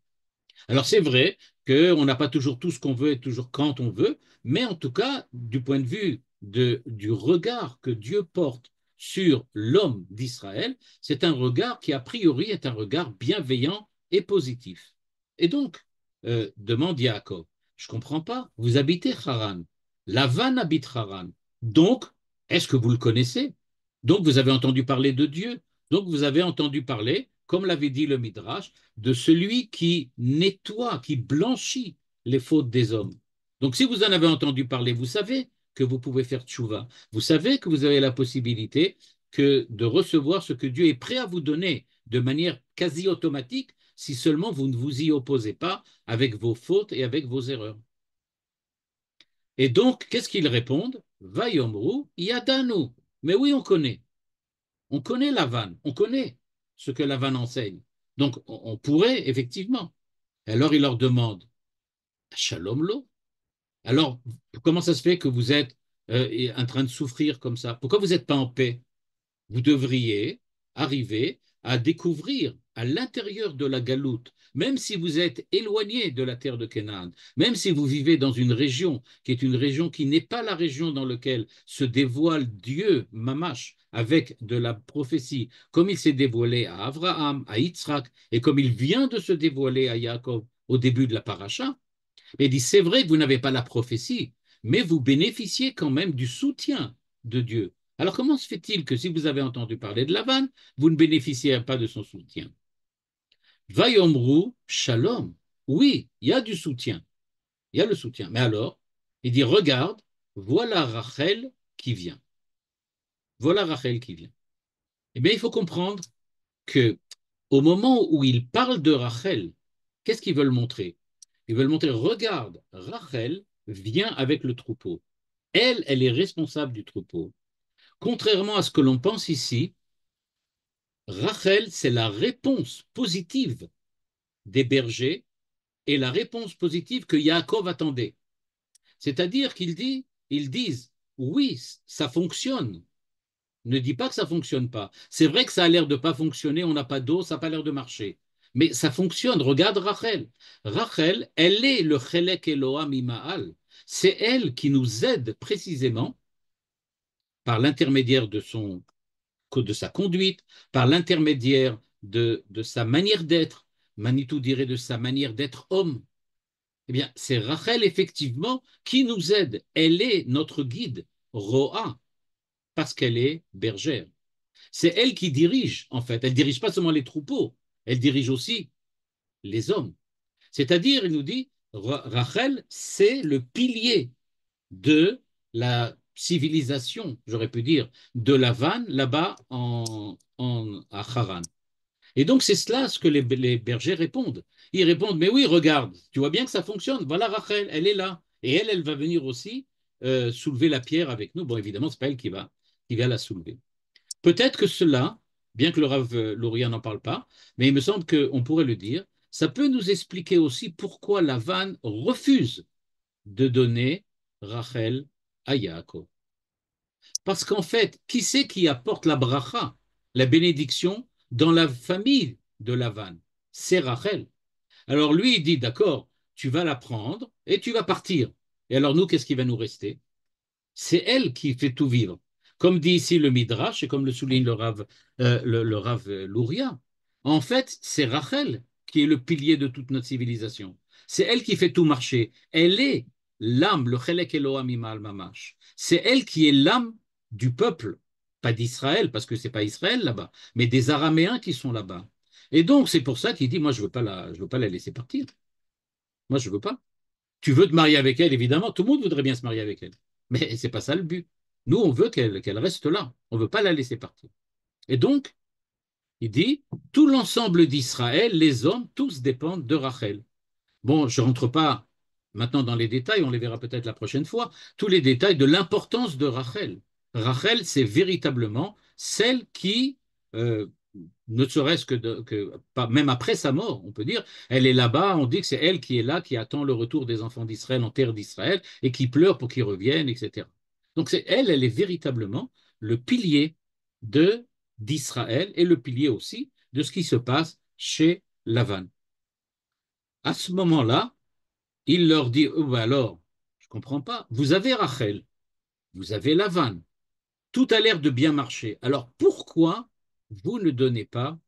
Alors c'est vrai qu'on n'a pas toujours tout ce qu'on veut et toujours quand on veut, mais en tout cas, du point de vue du regard que Dieu porte sur l'homme d'Israël, c'est un regard qui a priori est un regard bienveillant et positif. Et donc, demande Yaakov, je ne comprends pas, vous habitez Haran, Lavan habite Haran, donc est-ce que vous le connaissez? Donc vous avez entendu parler de Dieu, donc vous avez entendu parler, comme l'avait dit le Midrash, de celui qui nettoie, qui blanchit les fautes des hommes. Donc si vous en avez entendu parler, vous savez que vous pouvez faire tchouva. Vous savez que vous avez la possibilité que de recevoir ce que Dieu est prêt à vous donner de manière quasi automatique si seulement vous ne vous y opposez pas avec vos fautes et avec vos erreurs. Et donc, qu'est-ce qu'ils répondent? Vayomru yadanu. Mais oui, on connaît. On connaît la vanne, on connaît ce que la vanne enseigne. Donc, on pourrait, effectivement. Alors, il leur demande, Shalom lo. Alors, comment ça se fait que vous êtes en train de souffrir comme ça? Pourquoi vous n'êtes pas en paix? Vous devriez arriver à découvrir à l'intérieur de la galoute, même si vous êtes éloigné de la terre de Canaan, même si vous vivez dans une région qui est une région qui n'est pas la région dans laquelle se dévoile Dieu, Mamash, avec de la prophétie, comme il s'est dévoilé à Abraham, à Yitzhak, et comme il vient de se dévoiler à Yaakov au début de la paracha, mais il dit, c'est vrai que vous n'avez pas la prophétie, mais vous bénéficiez quand même du soutien de Dieu. Alors comment se fait-il que si vous avez entendu parler de Lavan, vous ne bénéficiez pas de son soutien? Vayomru shalom. Oui, il y a du soutien. Il y a le soutien. Mais alors, il dit, regarde, voilà Rachel qui vient. Voilà Rachel qui vient. Eh bien, il faut comprendre que au moment où il parle de Rachel, qu'est-ce qu'ils veulent montrer? Ils veulent montrer, regarde, Rachel vient avec le troupeau. Elle est responsable du troupeau. Contrairement à ce que l'on pense ici, Rachel, c'est la réponse positive des bergers et la réponse positive que Yaakov attendait. C'est-à-dire ils disent, oui, ça fonctionne. Ne dis pas que ça ne fonctionne pas. C'est vrai que ça a l'air de ne pas fonctionner, on n'a pas d'eau, ça n'a pas l'air de marcher. Mais ça fonctionne. Regarde Rachel. Rachel, elle est le Chelek Eloham Imaal. C'est elle qui nous aide précisément par l'intermédiaire de sa conduite, par l'intermédiaire de sa manière d'être. Manitou dirait de sa manière d'être homme. Eh bien, c'est Rachel, effectivement, qui nous aide. Elle est notre guide, Roa, parce qu'elle est bergère. C'est elle qui dirige, en fait. Elle ne dirige pas seulement les troupeaux, elle dirige aussi les hommes. C'est-à-dire, il nous dit, Rachel, c'est le pilier de la civilisation, j'aurais pu dire, de la vanne là-bas à Haran. Et donc, c'est cela ce que les bergers répondent. Ils répondent, mais oui, regarde, tu vois bien que ça fonctionne. Voilà Rachel, elle est là. Et elle va venir aussi soulever la pierre avec nous. Bon, évidemment, ce n'est pas elle qui va la soulever. Peut-être que cela, bien que le Rav Louria n'en parle pas, mais il me semble qu'on pourrait le dire, ça peut nous expliquer aussi pourquoi la vanne refuse de donner Rachel à Yaakov. Parce qu'en fait, qui c'est qui apporte la bracha, la bénédiction, dans la famille de Lavan? C'est Rachel. Alors lui, il dit, d'accord, tu vas la prendre et tu vas partir. Et alors nous, qu'est-ce qui va nous rester? C'est elle qui fait tout vivre. Comme dit ici le Midrash, et comme le souligne le Rav Louria, en fait, c'est Rachel qui est le pilier de toute notre civilisation. C'est elle qui fait tout marcher. Elle est l'âme, le Chelek Elohim Imal Mamash. C'est elle qui est l'âme du peuple, pas d'Israël, parce que c'est pas Israël là-bas, mais des Araméens qui sont là-bas. Et donc, c'est pour ça qu'il dit, moi, je veux pas la laisser partir. Moi, je veux pas. Tu veux te marier avec elle, évidemment, tout le monde voudrait bien se marier avec elle. Mais c'est pas ça le but. Nous, on veut qu'elle reste là. On ne veut pas la laisser partir. Et donc, il dit, tout l'ensemble d'Israël, les hommes, tous dépendent de Rachel. Bon, je ne rentre pas maintenant dans les détails, on les verra peut-être la prochaine fois, tous les détails de l'importance de Rachel. Rachel, c'est véritablement celle qui, euh, ne serait-ce pas, même après sa mort, on peut dire, elle est là-bas, on dit que c'est elle qui est là, qui attend le retour des enfants d'Israël en terre d'Israël et qui pleure pour qu'ils reviennent, etc. Donc c'est elle, elle est véritablement le pilier de d'Israël et le pilier aussi de ce qui se passe chez Lavan. À ce moment-là, il leur dit, oh, ben alors, je ne comprends pas, vous avez Rachel, vous avez Lavan, tout a l'air de bien marcher. Alors pourquoi vous ne donnez pas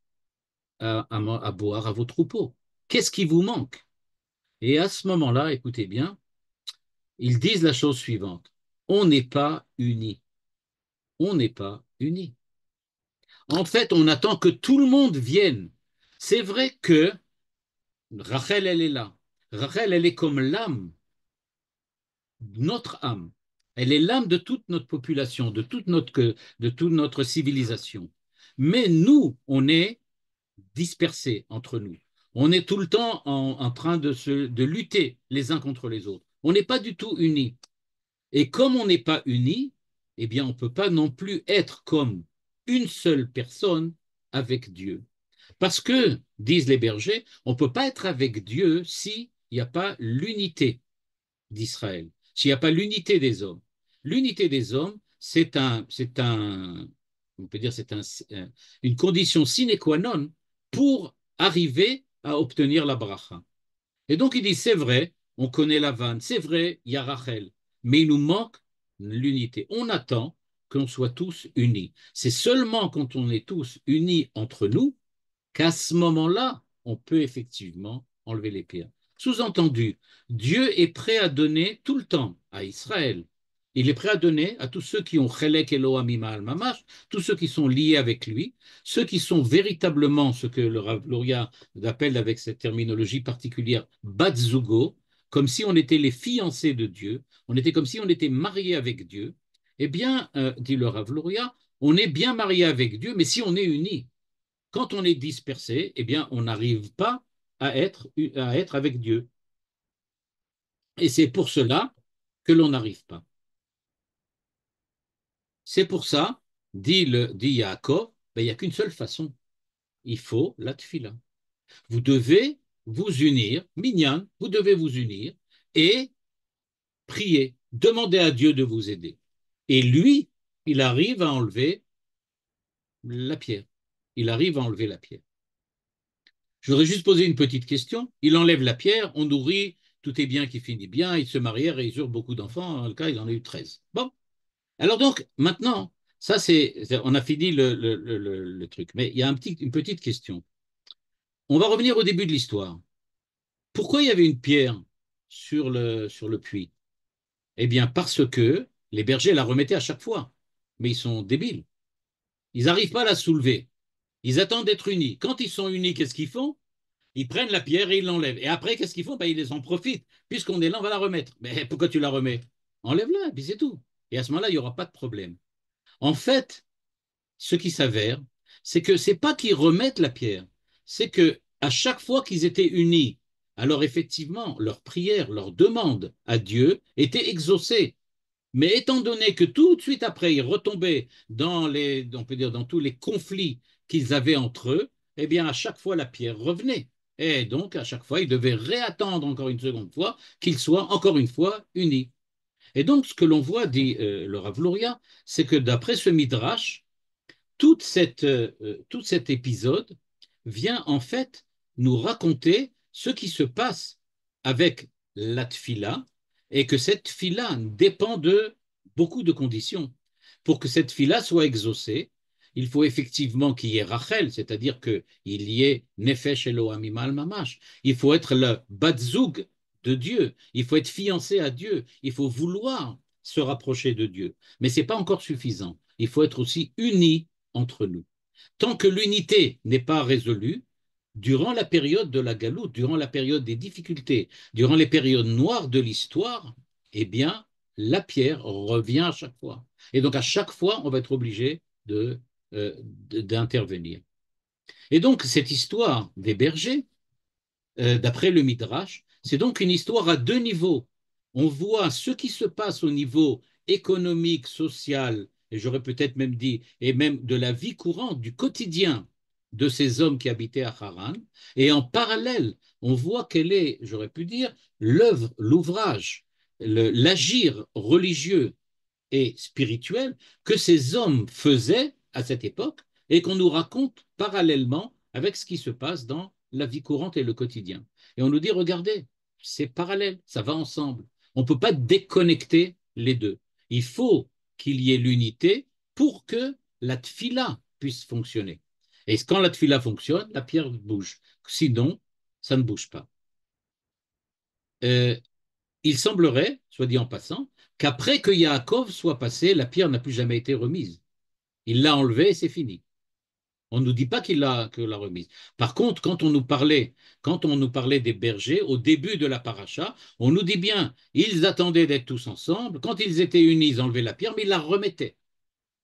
à boire à vos troupeaux? Qu'est-ce qui vous manque? Et à ce moment-là, écoutez bien, ils disent la chose suivante. On n'est pas unis. On n'est pas unis. En fait, on attend que tout le monde vienne. C'est vrai que Rachel, elle est là. Rachel, elle est comme l'âme, notre âme. Elle est l'âme de toute notre population, de toute notre civilisation. Mais nous, on est dispersés entre nous. On est tout le temps en train de lutter les uns contre les autres. On n'est pas du tout unis. Et comme on n'est pas unis, eh bien, on ne peut pas non plus être comme une seule personne avec Dieu. Parce que, disent les bergers, on ne peut pas être avec Dieu s'il n'y a pas l'unité d'Israël, s'il n'y a pas l'unité des hommes. L'unité des hommes, on peut dire, une condition sine qua non pour arriver à obtenir la bracha. Et donc il dit, c'est vrai, on connaît la vanne, c'est vrai, il y a Rachel, mais il nous manque l'unité. On attend qu'on soit tous unis. C'est seulement quand on est tous unis entre nous qu'à ce moment-là, on peut effectivement enlever les pierres. Sous-entendu, Dieu est prêt à donner tout le temps à Israël. Il est prêt à donner à tous ceux qui ont Chelek Elohim Imal Mamash, tous ceux qui sont liés avec lui, ceux qui sont véritablement ce que le Rav Luria appelle avec cette terminologie particulière Batzugo, comme si on était les fiancés de Dieu, on était comme si on était mariés avec Dieu. Eh bien, dit le Rav Luria, on est bien marié avec Dieu, mais si on est unis. Quand on est dispersé, eh bien, on n'arrive pas à être avec Dieu. Et c'est pour cela que l'on n'arrive pas. C'est pour ça, dit Yaakov, ben, il n'y a qu'une seule façon. Il faut la tfila. Vous devez vous unir, minyan, vous devez vous unir et prier, demander à Dieu de vous aider. Et lui, il arrive à enlever la pierre. Il arrive à enlever la pierre. Je voudrais juste poser une petite question. Il enlève la pierre, on nourrit, tout est bien qui finit bien, ils se marièrent et ils eurent beaucoup d'enfants. Dans le cas, il en a eu 13. Bon. Alors donc, maintenant, on a fini le truc. Mais il y a une petite question. On va revenir au début de l'histoire. Pourquoi il y avait une pierre sur le puits? Eh bien, parce que les bergers la remettaient à chaque fois. Mais ils sont débiles. Ils n'arrivent pas à la soulever. Ils attendent d'être unis. Quand ils sont unis, qu'est-ce qu'ils font? Ils prennent la pierre et ils l'enlèvent. Et après, qu'est-ce qu'ils font? Ben, ils en profitent. Puisqu'on est là, on va la remettre. Mais pourquoi tu la remets? enlève-la, et puis c'est tout. Et à ce moment-là, il n'y aura pas de problème. En fait, ce qui s'avère, c'est que c'est pas qu'ils remettent la pierre, c'est que à chaque fois qu'ils étaient unis, alors effectivement, leur prière, leur demande à Dieu était exaucée. Mais étant donné que tout de suite après, ils retombaient dans on peut dire, dans tous les conflits qu'ils avaient entre eux, eh bien, à chaque fois, la pierre revenait. Et donc, à chaque fois, ils devaient réattendre encore une seconde fois qu'ils soient encore une fois unis. Et donc, ce que l'on voit, dit le Rav Luria, c'est que d'après ce midrash, tout cet épisode vient en fait nous raconter ce qui se passe avec la tfila et que cette tfila dépend de beaucoup de conditions. Pour que cette tfila soit exaucée, il faut effectivement qu'il y ait Rachel, c'est-à-dire qu'il y ait Nefesh Elohim al Mamash. Il faut être le Batzoug de Dieu. Il faut être fiancé à Dieu. Il faut vouloir se rapprocher de Dieu. Mais ce n'est pas encore suffisant. Il faut être aussi uni entre nous. Tant que l'unité n'est pas résolue, durant la période de la galoute, durant la période des difficultés, durant les périodes noires de l'histoire, eh bien, la pierre revient à chaque fois. Et donc, à chaque fois, on va être obligé d'intervenir. Et donc, cette histoire des bergers, d'après le Midrash, c'est donc une histoire à deux niveaux. On voit ce qui se passe au niveau économique, social, et j'aurais peut-être même dit, et même de la vie courante, du quotidien de ces hommes qui habitaient à Haran. Et en parallèle, on voit quelle est, j'aurais pu dire, l'œuvre, l'ouvrage, l'agir religieux et spirituel que ces hommes faisaient à cette époque et qu'on nous raconte parallèlement avec ce qui se passe dans la vie courante et le quotidien. Et on nous dit, regardez, c'est parallèle, ça va ensemble. On ne peut pas déconnecter les deux. Il faut qu'il y ait l'unité pour que la tfila puisse fonctionner. Et quand la tfila fonctionne, la pierre bouge. Sinon, ça ne bouge pas. Euh, il semblerait, soit dit en passant, qu'après que Yaakov soit passé, la pierre n'a plus jamais été remise. Il l'a enlevée et c'est fini. On ne nous dit pas que l'a remise. Par contre, quand on nous parlait des bergers, au début de la paracha, on nous dit bien, ils attendaient d'être tous ensemble. Quand ils étaient unis, ils enlevaient la pierre, mais ils la remettaient.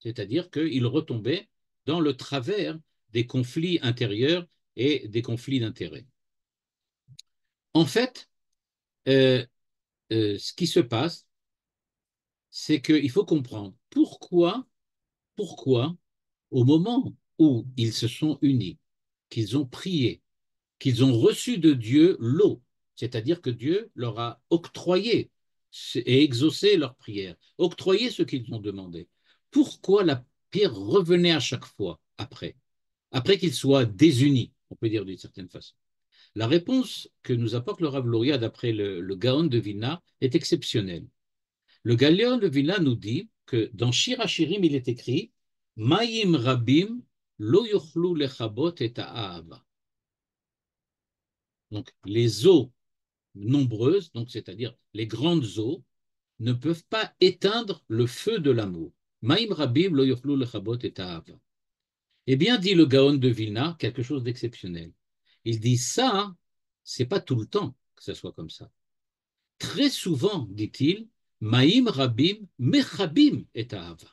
C'est-à-dire qu'ils retombaient dans le travers des conflits intérieurs et des conflits d'intérêts. En fait, euh, ce qui se passe, c'est qu'il faut comprendre pourquoi, au moment où ils se sont unis, qu'ils ont prié, qu'ils ont reçu de Dieu l'eau, c'est-à-dire que Dieu leur a octroyé et exaucé leurs prières, octroyé ce qu'ils ont demandé. Pourquoi la pierre revenait à chaque fois après qu'ils soient désunis, on peut dire d'une certaine façon? La réponse que nous apporte le Rav Luria d'après le Gaon de Vilna est exceptionnelle. Le Gaon de Vilna nous dit que dans Shir Hashirim, il est écrit Mayim Rabim lo yochlu lechabot et ha'ava. Donc, les eaux nombreuses, donc c'est-à-dire les grandes eaux, ne peuvent pas éteindre le feu de l'amour. Maïm Rabim lo yochlu lechabot et ha'ava. Eh bien, dit le Gaon de Vilna, quelque chose d'exceptionnel. Il dit ça, c'est pas tout le temps que ça soit comme ça. Très souvent, dit-il, Maïm Rabim mechabim et ha'ava.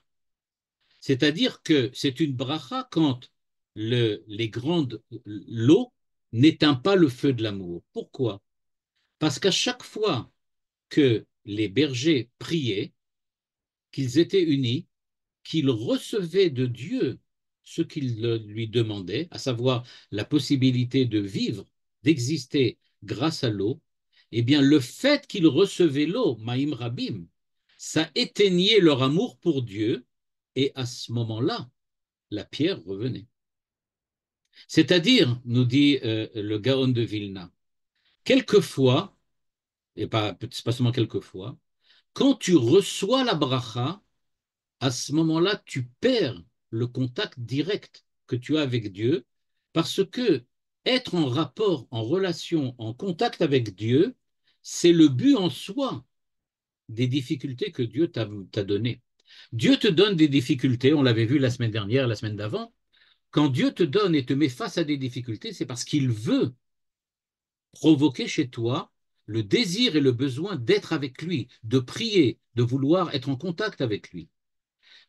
C'est-à-dire que c'est une bracha quand l'eau n'éteint pas le feu de l'amour. Pourquoi? Parce qu'à chaque fois que les bergers priaient, qu'ils étaient unis, qu'ils recevaient de Dieu ce qu'ils lui demandaient, à savoir la possibilité de vivre, d'exister grâce à l'eau, eh bien le fait qu'ils recevaient l'eau, Maïm Rabim, ça éteignait leur amour pour Dieu, et à ce moment-là, la pierre revenait. C'est-à-dire, nous dit le Gaon de Vilna, quelquefois, et pas, c'est pas seulement quelquefois, quand tu reçois la bracha, à ce moment-là, tu perds le contact direct que tu as avec Dieu, parce que être en rapport, en relation, en contact avec Dieu, c'est le but en soi des difficultés que Dieu t'a données. Dieu te donne des difficultés, on l'avait vu la semaine dernière, la semaine d'avant. Quand Dieu te donne et te met face à des difficultés, c'est parce qu'il veut provoquer chez toi le désir et le besoin d'être avec lui, de prier, de vouloir être en contact avec lui.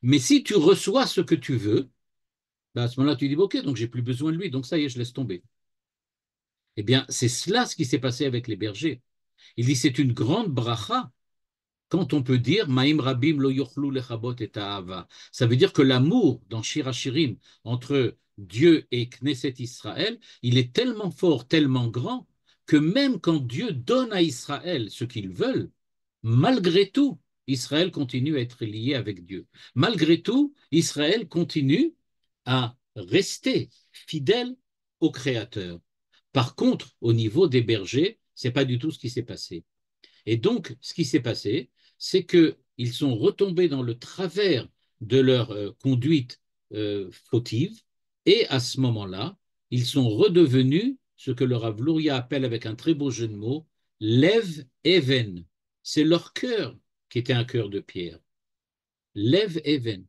Mais si tu reçois ce que tu veux, ben à ce moment-là, tu dis, OK, donc j'ai plus besoin de lui, donc ça y est, je laisse tomber. Eh bien, c'est cela ce qui s'est passé avec les bergers. Il dit, c'est une grande bracha quand on peut dire Maïm Rabim lo yochlu lechabot et ahava. Ça veut dire que l'amour dans Shir Hashirim entre Dieu et Knesset Israël, il est tellement fort, tellement grand, que même quand Dieu donne à Israël ce qu'ils veulent, malgré tout, Israël continue à être lié avec Dieu. Malgré tout, Israël continue à rester fidèle au Créateur. Par contre, au niveau des bergers, c'est pas du tout ce qui s'est passé. Et donc, ce qui s'est passé, c'est qu'ils sont retombés dans le travers de leur conduite fautive, et à ce moment-là, ils sont redevenus ce que le Rav Luria appelle avec un très beau jeu de mots, Lev Even. C'est leur cœur qui était un cœur de pierre. Lev Even.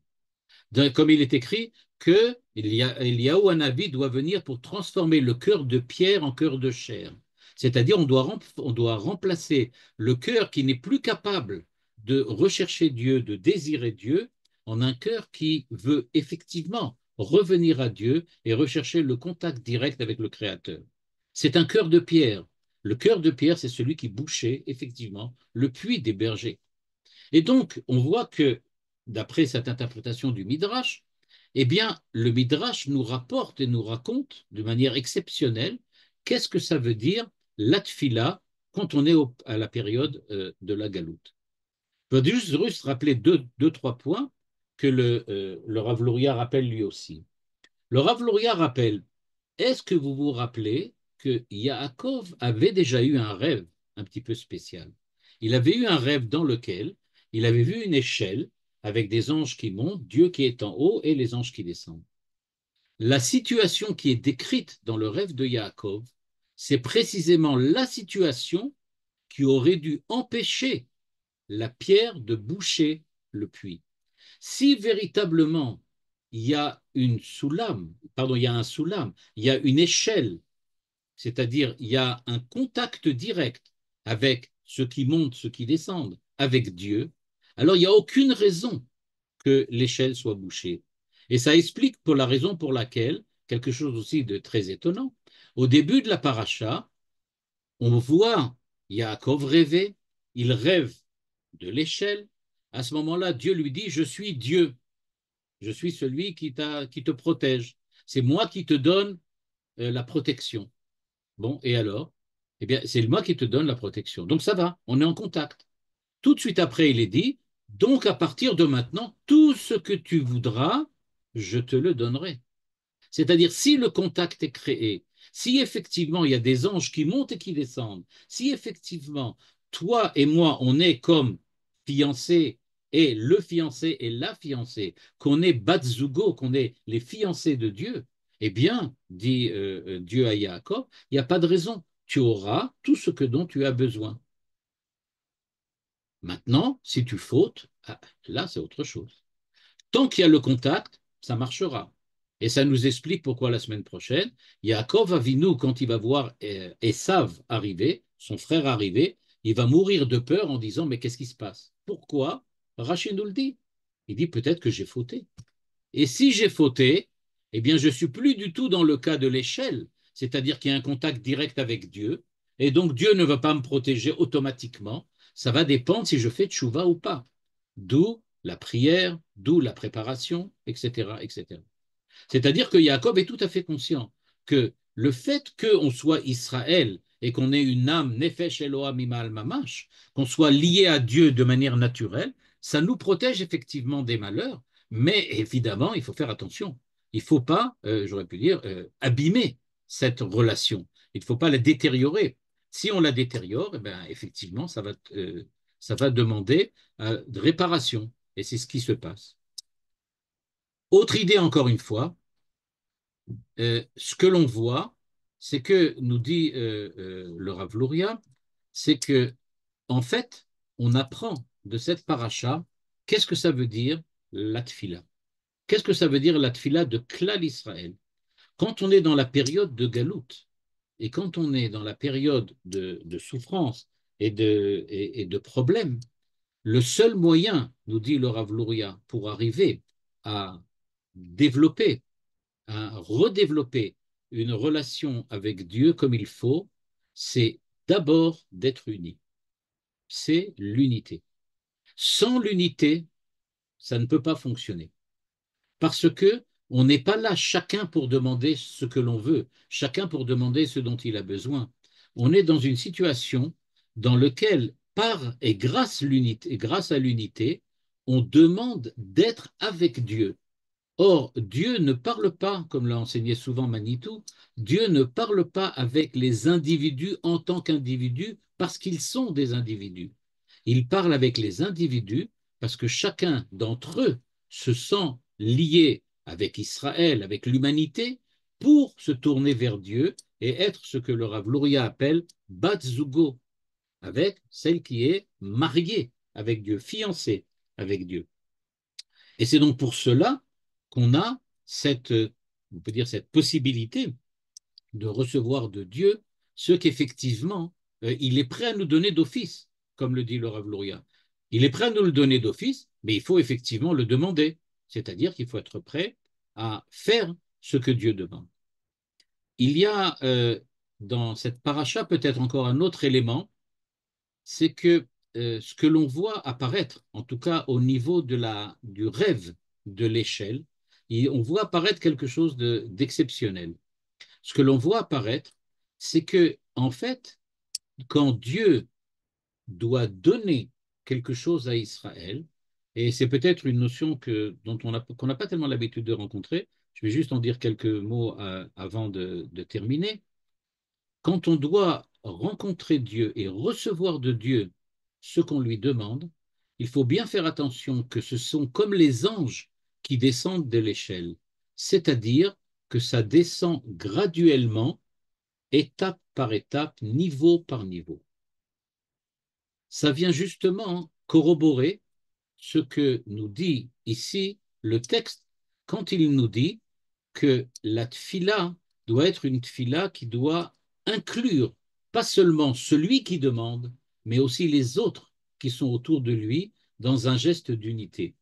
Comme il est écrit que Eliyahu Hanavi doit venir pour transformer le cœur de pierre en cœur de chair. C'est-à-dire on doit remplacer le cœur qui n'est plus capable de rechercher Dieu, de désirer Dieu, en un cœur qui veut effectivement revenir à Dieu et rechercher le contact direct avec le Créateur. C'est un cœur de pierre. Le cœur de pierre, c'est celui qui bouchait effectivement le puits des bergers. Et donc, on voit que, d'après cette interprétation du Midrash, eh bien, le Midrash nous rapporte et nous raconte de manière exceptionnelle qu'est-ce que ça veut dire la tfila quand on est à la période de la galoute. Je veux juste rappeler trois points que le Rav Luria rappelle lui aussi. Le Rav Luria rappelle, est-ce que vous vous rappelez que Yaakov avait déjà eu un rêve un petit peu spécial? Il avait eu un rêve dans lequel il avait vu une échelle avec des anges qui montent, Dieu qui est en haut et les anges qui descendent. La situation qui est décrite dans le rêve de Yaakov, c'est précisément la situation qui aurait dû empêcher la pierre de boucher le puits. Si véritablement il y a une soulame, pardon, il y a un soulame, il y a une échelle, c'est-à-dire il y a un contact direct avec ceux qui montent, ceux qui descendent, avec Dieu, alors il n'y a aucune raison que l'échelle soit bouchée. Et ça explique pour la raison pour laquelle, quelque chose aussi de très étonnant, au début de la paracha, on voit Yaakov rêver, il rêve de l'échelle. À ce moment-là, Dieu lui dit, je suis Dieu, je suis celui qui te protège. C'est moi qui te donne la protection. Bon, et alors? Eh bien, c'est moi qui te donne la protection. Donc ça va, on est en contact. Tout de suite après, il est dit, donc à partir de maintenant, tout ce que tu voudras, je te le donnerai. C'est-à-dire, si le contact est créé, si effectivement il y a des anges qui montent et qui descendent, si effectivement toi et moi, on est comme fiancés et le fiancé et la fiancée, qu'on est Batzugo, qu'on est les fiancés de Dieu, eh bien, dit Dieu à Yaakov, il n'y a pas de raison. Tu auras tout ce que dont tu as besoin. Maintenant, si tu fautes, ah, là, c'est autre chose. Tant qu'il y a le contact, ça marchera. Et ça nous explique pourquoi la semaine prochaine, Yaakov Avinu, quand il va voir Esav arriver, son frère arriver, il va mourir de peur en disant, mais qu'est-ce qui se passe? Pourquoi? Rachid nous le dit. Il dit, peut-être que j'ai fauté. Et si j'ai fauté, eh bien, je ne suis plus du tout dans le cas de l'échelle, c'est-à-dire qu'il y a un contact direct avec Dieu, et donc Dieu ne va pas me protéger automatiquement, ça va dépendre si je fais tchouva ou pas. D'où la prière, d'où la préparation, etc., etc. C'est-à-dire que Jacob est tout à fait conscient que le fait qu'on soit Israël et qu'on ait une âme nefesh Elohim imal mamash, qu'on soit lié à Dieu de manière naturelle, ça nous protège effectivement des malheurs, mais évidemment, il faut faire attention. Il ne faut pas, j'aurais pu dire, abîmer cette relation. Il ne faut pas la détériorer. Si on la détériore, eh ben, effectivement, ça va demander de réparation. Et c'est ce qui se passe. Autre idée, encore une fois, ce que l'on voit, c'est que, nous dit le Rav Luria, c'est que, en fait, on apprend de cette paracha, qu'est-ce que ça veut dire la tfila? Qu'est-ce que ça veut dire la tfila de Klal Israël? Quand on est dans la période de Galout et quand on est dans la période de souffrance et de problèmes. Le seul moyen, nous dit le Rav Luria, pour arriver à développer, à redévelopper une relation avec Dieu comme il faut, c'est d'abord d'être unis. C'est l'unité. Sans l'unité, ça ne peut pas fonctionner. Parce que on n'est pas là chacun pour demander ce que l'on veut, chacun pour demander ce dont il a besoin. On est dans une situation dans laquelle, par et grâce à l'unité, on demande d'être avec Dieu. Or, Dieu ne parle pas, comme l'a enseigné souvent Manitou, Dieu ne parle pas avec les individus en tant qu'individus parce qu'ils sont des individus. Il parle avec les individus parce que chacun d'entre eux se sent lié avec Israël, avec l'humanité, pour se tourner vers Dieu et être ce que le Rav Luria appelle Bat Zugo, avec celle qui est mariée avec Dieu, fiancée avec Dieu. Et c'est donc pour cela qu'on a cette, on peut dire, cette possibilité de recevoir de Dieu ce qu'effectivement il est prêt à nous donner d'office, comme le dit le Rav Luria. Il est prêt à nous le donner d'office, mais il faut effectivement le demander. C'est-à-dire qu'il faut être prêt à faire ce que Dieu demande. Il y a dans cette paracha peut-être encore un autre élément, c'est que ce que l'on voit apparaître, en tout cas au niveau du rêve de l'échelle, on voit apparaître quelque chose d'exceptionnel. Ce que l'on voit apparaître, c'est que, en fait, quand Dieu doit donner quelque chose à Israël, et c'est peut-être une notion qu'on n'a pas tellement l'habitude de rencontrer, je vais juste en dire quelques mots avant de terminer. Quand on doit rencontrer Dieu et recevoir de Dieu ce qu'on lui demande, il faut bien faire attention que ce sont comme les anges qui descendent de l'échelle, c'est-à-dire que ça descend graduellement, étape par étape, niveau par niveau. Ça vient justement corroborer ce que nous dit ici le texte quand il nous dit que la tfila doit être une tfila qui doit inclure pas seulement celui qui demande, mais aussi les autres qui sont autour de lui dans un geste d'unité.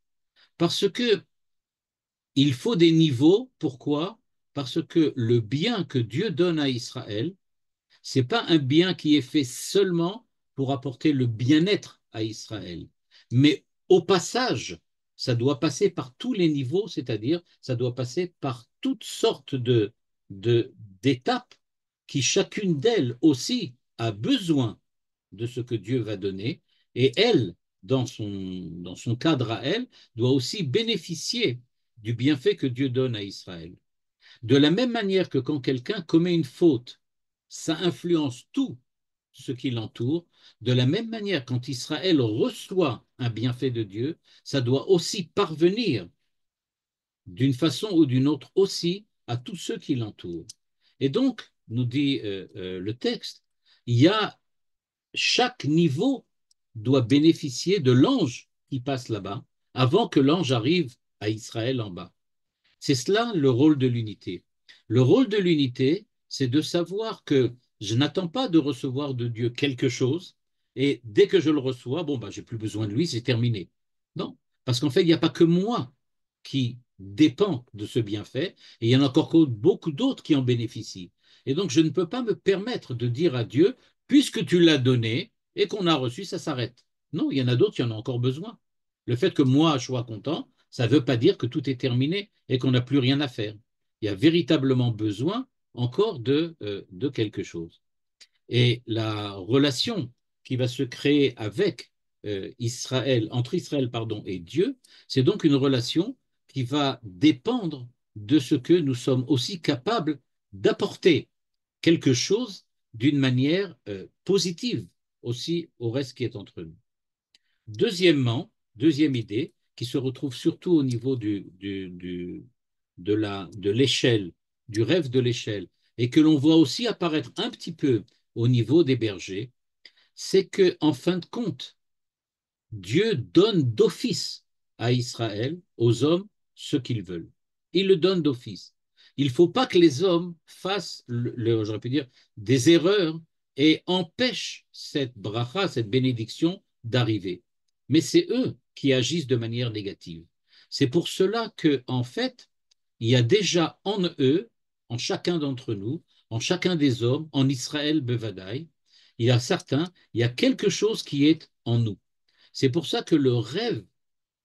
Parce que il faut des niveaux. Pourquoi? Parce que le bien que Dieu donne à Israël, c'est pas un bien qui est fait seulement pour apporter le bien-être à Israël, mais au passage, ça doit passer par tous les niveaux, c'est-à-dire ça doit passer par toutes sortes d'étapes qui chacune d'elles aussi a besoin de ce que Dieu va donner, et elle, dans son cadre à elle, doit aussi bénéficier du bienfait que Dieu donne à Israël. De la même manière que quand quelqu'un commet une faute, ça influence tout ce qui l'entoure. De la même manière, quand Israël reçoit un bienfait de Dieu, ça doit aussi parvenir d'une façon ou d'une autre aussi à tous ceux qui l'entourent. Et donc, nous dit le texte, il y a chaque niveau doit bénéficier de l'ange qui passe là-bas avant que l'ange arrive à Israël en bas. C'est cela le rôle de l'unité. Le rôle de l'unité, c'est de savoir que je n'attends pas de recevoir de Dieu quelque chose et dès que je le reçois, bon, bah, j'ai plus besoin de lui, c'est terminé. Non, parce qu'en fait, il n'y a pas que moi qui dépend de ce bienfait et il y en a encore beaucoup d'autres qui en bénéficient. Et donc, je ne peux pas me permettre de dire à Dieu, puisque tu l'as donné et qu'on a reçu, ça s'arrête. Non, il y en a d'autres qui en ont encore besoin. Le fait que moi je sois content, ça ne veut pas dire que tout est terminé et qu'on n'a plus rien à faire. Il y a véritablement besoin encore de quelque chose. Et la relation qui va se créer avec Israël, entre Israël pardon, et Dieu, c'est donc une relation qui va dépendre de ce que nous sommes aussi capables d'apporter quelque chose d'une manière positive aussi au reste qui est entre nous. Deuxièmement, deuxième idée, qui se retrouve surtout au niveau de l'échelle, du rêve de l'échelle, et que l'on voit aussi apparaître un petit peu au niveau des bergers, c'est que, en fin de compte, Dieu donne d'office à Israël, aux hommes, ce qu'ils veulent. Il le donne d'office. Il ne faut pas que les hommes fassent, j'aurais pu dire, des erreurs et empêchent cette bracha, cette bénédiction d'arriver. Mais c'est eux qui agissent de manière négative. C'est pour cela que, en fait, il y a déjà en eux, en chacun d'entre nous, en chacun des hommes, en Israël Bevadaï, il y a quelque chose qui est en nous. C'est pour ça que le rêve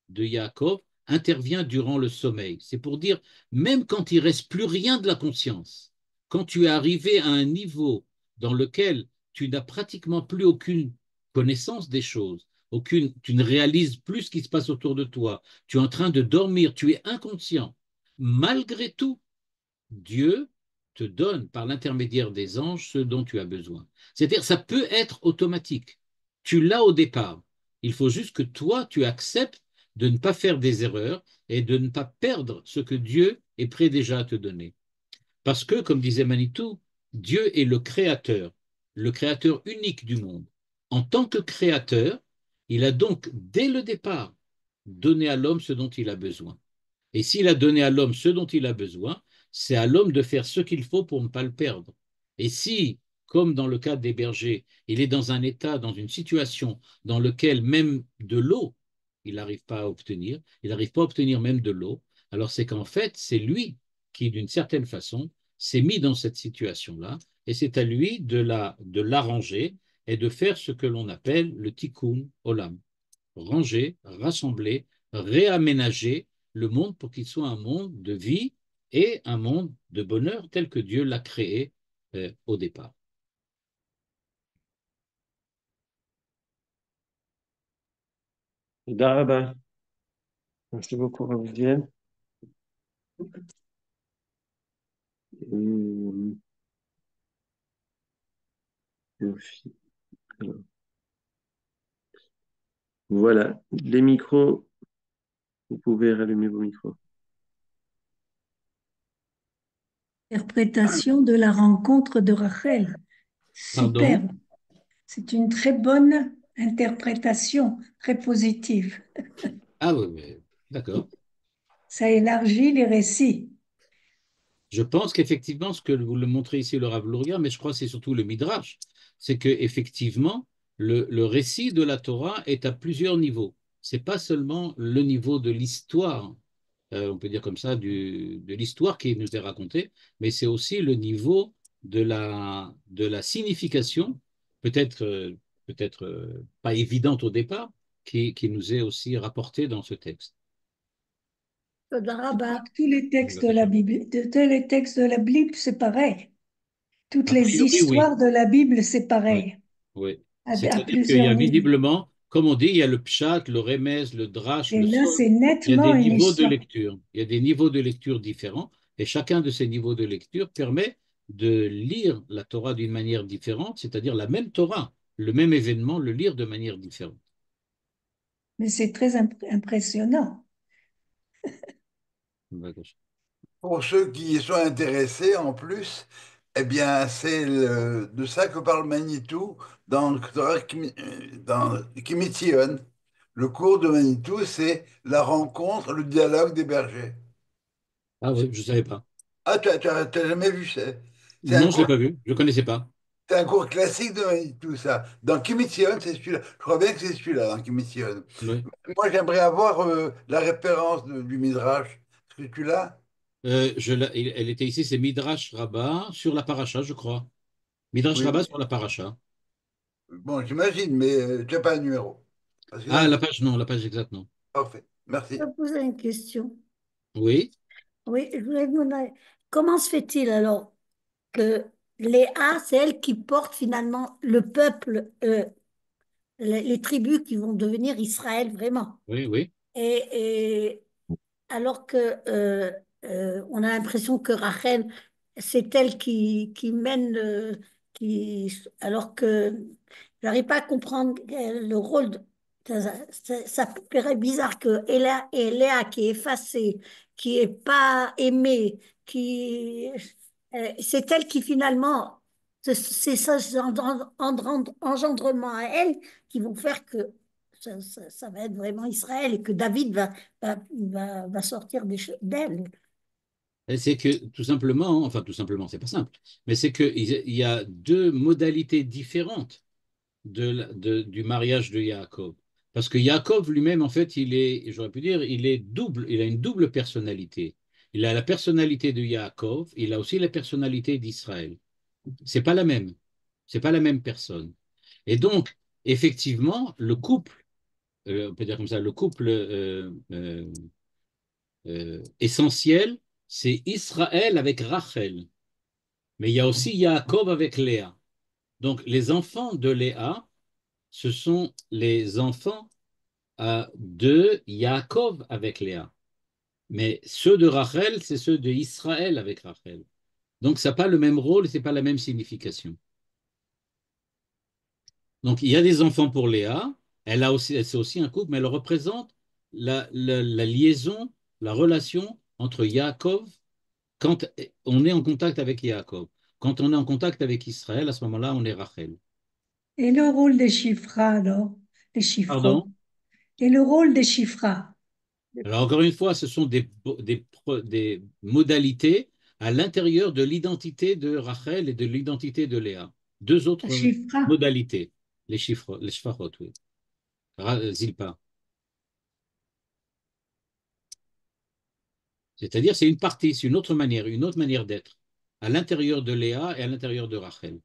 de Yaakov intervient durant le sommeil. C'est pour dire, même quand il reste plus rien de la conscience, quand tu es arrivé à un niveau dans lequel tu n'as pratiquement plus aucune connaissance des choses, tu ne réalises plus ce qui se passe autour de toi, tu es en train de dormir, tu es inconscient. Malgré tout, Dieu te donne par l'intermédiaire des anges ce dont tu as besoin. C'est-à-dire, ça peut être automatique. Tu l'as au départ. Il faut juste que toi, tu acceptes de ne pas faire des erreurs et de ne pas perdre ce que Dieu est prêt déjà à te donner. Parce que, comme disait Manitou, Dieu est le créateur unique du monde. En tant que créateur, il a donc, dès le départ, donné à l'homme ce dont il a besoin. Et s'il a donné à l'homme ce dont il a besoin, c'est à l'homme de faire ce qu'il faut pour ne pas le perdre. Et si, comme dans le cas des bergers, il est dans un état, dans une situation dans lequel même de l'eau, il n'arrive pas à obtenir, il n'arrive pas à obtenir même de l'eau, alors c'est qu'en fait, c'est lui qui, d'une certaine façon, s'est mis dans cette situation-là, et c'est à lui de l'arranger et de faire ce que l'on appelle le tikkun olam, ranger, rassembler, réaménager le monde pour qu'il soit un monde de vie et un monde de bonheur tel que Dieu l'a créé au départ. Daraba. Merci beaucoup, Ravdiel. Voilà, les micros, vous pouvez rallumer vos micros. Interprétation de la rencontre de Rachel. Pardon? Superbe. C'est une très bonne interprétation, très positive. Ah oui, d'accord. Ça élargit les récits. Je pense qu'effectivement, ce que vous le montrez ici, le Rav Luria, mais je crois que c'est surtout le Midrash, c'est qu'effectivement, le récit de la Torah est à plusieurs niveaux. C'est pas seulement le niveau de l'histoire, on peut dire comme ça, de l'histoire qui nous est racontée, mais c'est aussi le niveau de la signification, peut-être peut-être pas évidente au départ, qui nous est aussi rapportée dans ce texte. Je crois que tous les textes de la Bible, tous les textes de la Bible, c'est pareil. Toutes A les priori, oui. histoires de la Bible, c'est Oui, pareil, oui. à C'est-à-dire qu'il y plusieurs a niveaux. visiblement, comme on dit, il y a le pshat, le remez, le drash, Et le là, sol. c'est Il y a des nettement une niveaux de histoire. lecture. Il y a des niveaux de lecture différents. Et chacun de ces niveaux de lecture permet de lire la Torah d'une manière différente, c'est-à-dire la même Torah, le même événement, le lire de manière différente. Mais c'est très impressionnant. Pour ceux qui y sont intéressés, en plus, eh bien, c'est de ça que parle Manitou dans, dans Kimitzion. Le cours de Manitou, c'est la rencontre, le dialogue des bergers. Ah oui, je ne savais pas. Ah, t'as jamais vu ça? C'est un Non, je ne l'ai cours, pas vu. Je ne connaissais pas. c'est un cours classique de Manitou, ça. Dans Kimitzion, c'est celui-là. Je crois bien que c'est celui-là, dans Kimitzion. Oui. Moi, j'aimerais avoir la référence du Midrash. Est-ce que tu l'as? Elle était ici, c'est Midrash Rabbah sur la paracha, je crois. Midrash Oui. Rabbah sur la paracha. Bon, j'imagine, mais tu n'as pas un numéro. Parce que Ah, sinon, la page, non, la page exacte, non. parfait. Je Merci. vais poser une question. Oui, Oui, je voulais vous demander, comment se fait-il alors que Léa, c'est elle qui porte finalement le peuple, les tribus qui vont devenir Israël vraiment? oui, oui. Et alors que on a l'impression que Rachel, c'est elle qui mène, alors que j'arrive pas à comprendre le rôle. Ça paraît bizarre que Léa qui est effacée, qui est pas aimée, c'est elle qui finalement, c'est ça, ce engendrement à elle qui vont faire que ça va être vraiment Israël et que David va sortir d'elle. Et c'est que tout simplement, enfin tout simplement, c'est pas simple, mais c'est qu'il y a deux modalités différentes du mariage de Yaakov. Parce que Yaakov lui-même, en fait, j'aurais pu dire, il est double, il a une double personnalité. Il a la personnalité de Yaakov, il a aussi la personnalité d'Israël. C'est pas la même, c'est pas la même personne. Et donc, effectivement, le couple, on peut dire comme ça, le couple essentiel, c'est Israël avec Rachel. Mais il y a aussi Yaakov avec Léa. Donc, les enfants de Léa, ce sont les enfants de Yaakov avec Léa. Mais ceux de Rachel, c'est ceux de Israël avec Rachel. Donc, ça n'a pas le même rôle, c'est pas la même signification. Donc, il y a des enfants pour Léa. C'est aussi un couple, mais elle représente la liaison, la relation entre Yaakov quand on est en contact avec Yaakov. Quand on est en contact avec Israël, à ce moment-là, on est Rachel. Et le rôle des chiffres, alors, des chiffres. Pardon? Et le rôle des chiffres. Alors, encore une fois, ce sont des modalités à l'intérieur de l'identité de Rachel et de l'identité de Léa. Deux autres Chiffres. modalités, les shfachot, oui. Zilpa. C'est-à-dire, c'est une partie, c'est une autre manière d'être, à l'intérieur de Léa et à l'intérieur de Rachel.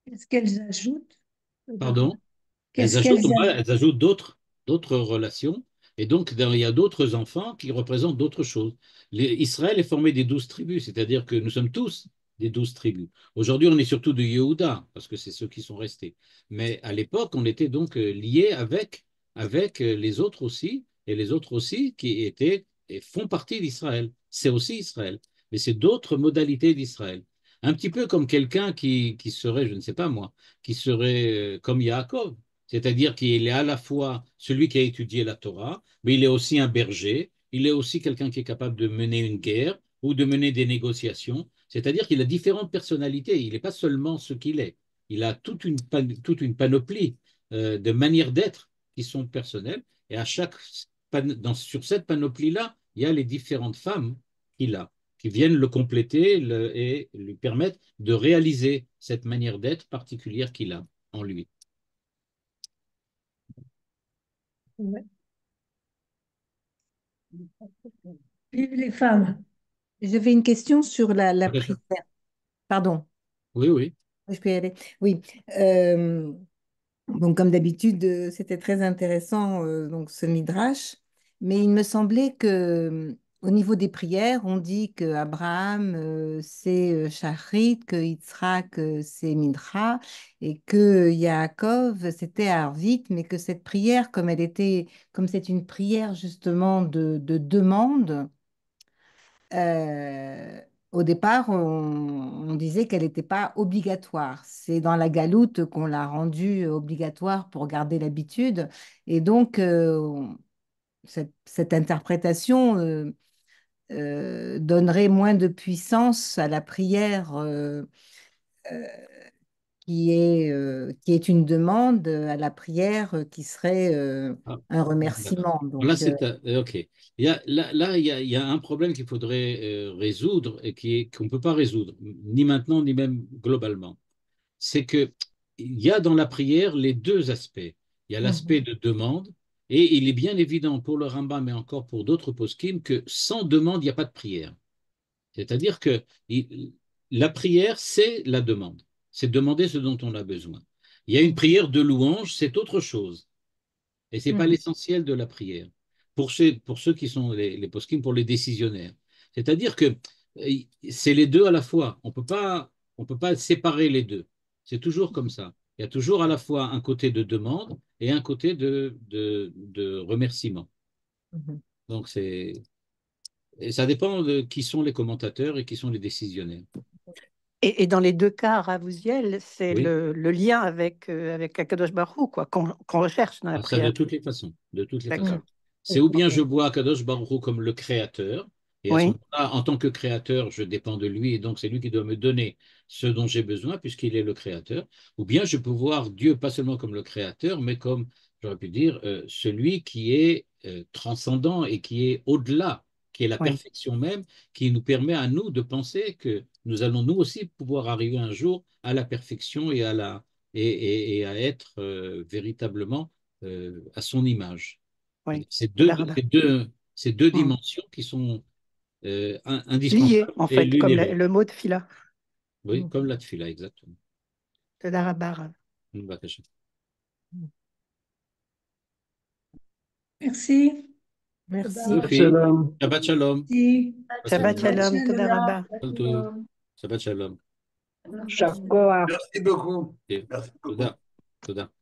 Qu'est-ce qu'elles ajoutent? Pardon? Qu'est-ce qu'elles ajoutent? Elles ajoutent d'autres relations. Et donc, il y a d'autres enfants qui représentent d'autres choses. Israël est formé des 12 tribus, c'est-à-dire que nous sommes tous des 12 tribus. Aujourd'hui, on est surtout de Yehuda, parce que c'est ceux qui sont restés. Mais à l'époque, on était donc liés avec les autres aussi, et les autres aussi qui étaient et font partie d'Israël. C'est aussi Israël, mais c'est d'autres modalités d'Israël. Un petit peu comme quelqu'un qui serait, je ne sais pas moi, qui serait comme Yaakov. C'est-à-dire qu'il est à la fois celui qui a étudié la Torah, mais il est aussi un berger, il est aussi quelqu'un qui est capable de mener une guerre ou de mener des négociations. C'est-à-dire qu'il a différentes personnalités, il n'est pas seulement ce qu'il est. Il a toute une panoplie de manières d'être qui sont personnelles, et sur cette panoplie-là, il y a les différentes femmes qu'il a, qui viennent le compléter et lui permettre de réaliser cette manière d'être particulière qu'il a en lui. Ouais. Vive les femmes. J'avais une question sur la prière. Pardon, Oui, oui. je peux y aller? Oui. Euh, bon, comme d'habitude, c'était très intéressant, donc ce midrash. Mais il me semblait que, au niveau des prières, on dit que Abraham, c'est Shachrit, que Yitzhak, c'est Mincha, et que Yaakov, c'était Arvit, mais que cette prière, comme c'est une prière justement de demande, euh, au départ, on disait qu'elle n'était pas obligatoire. C'est dans la galoute qu'on l'a rendue obligatoire pour garder l'habitude. Et donc, cette interprétation donnerait moins de puissance à la prière euh, qui est une demande, à la prière qui serait Ah, un d'accord. remerciement. Là, Donc, OK. Il y a un problème qu'il faudrait résoudre et qu'on ne peut pas résoudre, ni maintenant, ni même globalement. C'est que il y a dans la prière les deux aspects. Il y a l'aspect mhm, de demande, et il est bien évident pour le Rambam, mais encore pour d'autres poskim, que sans demande, il n'y a pas de prière. C'est-à-dire que la prière, c'est la demande. C'est demander ce dont on a besoin. Il y a une prière de louange, c'est autre chose. Et ce n'est pas mhm, l'essentiel de la prière. Pour ceux qui sont les poskim, pour les décisionnaires. C'est-à-dire que c'est les deux à la fois. On peut pas séparer les deux. C'est toujours comme ça. Il y a toujours à la fois un côté de demande et un côté de remerciement. mhm. Donc, et ça dépend de qui sont les commentateurs et qui sont les décisionnaires. Et dans les deux cas, Ravouziel, c'est Oui. le lien avec Akadosh Baruch Hu, quoi, qu'on recherche dans la Ah, ça, de prière. toutes les façons. De toutes les façons. D'accord. Mhm. C'est ou bien je vois Kadosh Baruch Hu comme le créateur, et à ce Oui, moment-là, en tant que créateur, je dépends de lui, et donc c'est lui qui doit me donner ce dont j'ai besoin, puisqu'il est le créateur. Ou bien je peux voir Dieu pas seulement comme le créateur, mais comme j'aurais pu dire, celui qui est transcendant et qui est au-delà, qui est la Oui, perfection même, qui nous permet à nous de penser que nous allons nous aussi pouvoir arriver un jour à la perfection et à être véritablement à son image. oui. Ces deux Mm. dimensions qui sont Lié, indispensables en et fait, l'une comme et l'autre. le mot de fila, Oui, comme la tfila, exactement. de Darabar. Bakacha. Merci. Merci. Sophie, Shabbat Shalom. Merci. Shabbat Shalom. Shalom, Todarabah. Shabbat Shalom. Chaque Merci beaucoup. Ok. Merci beaucoup. Toda. Toda.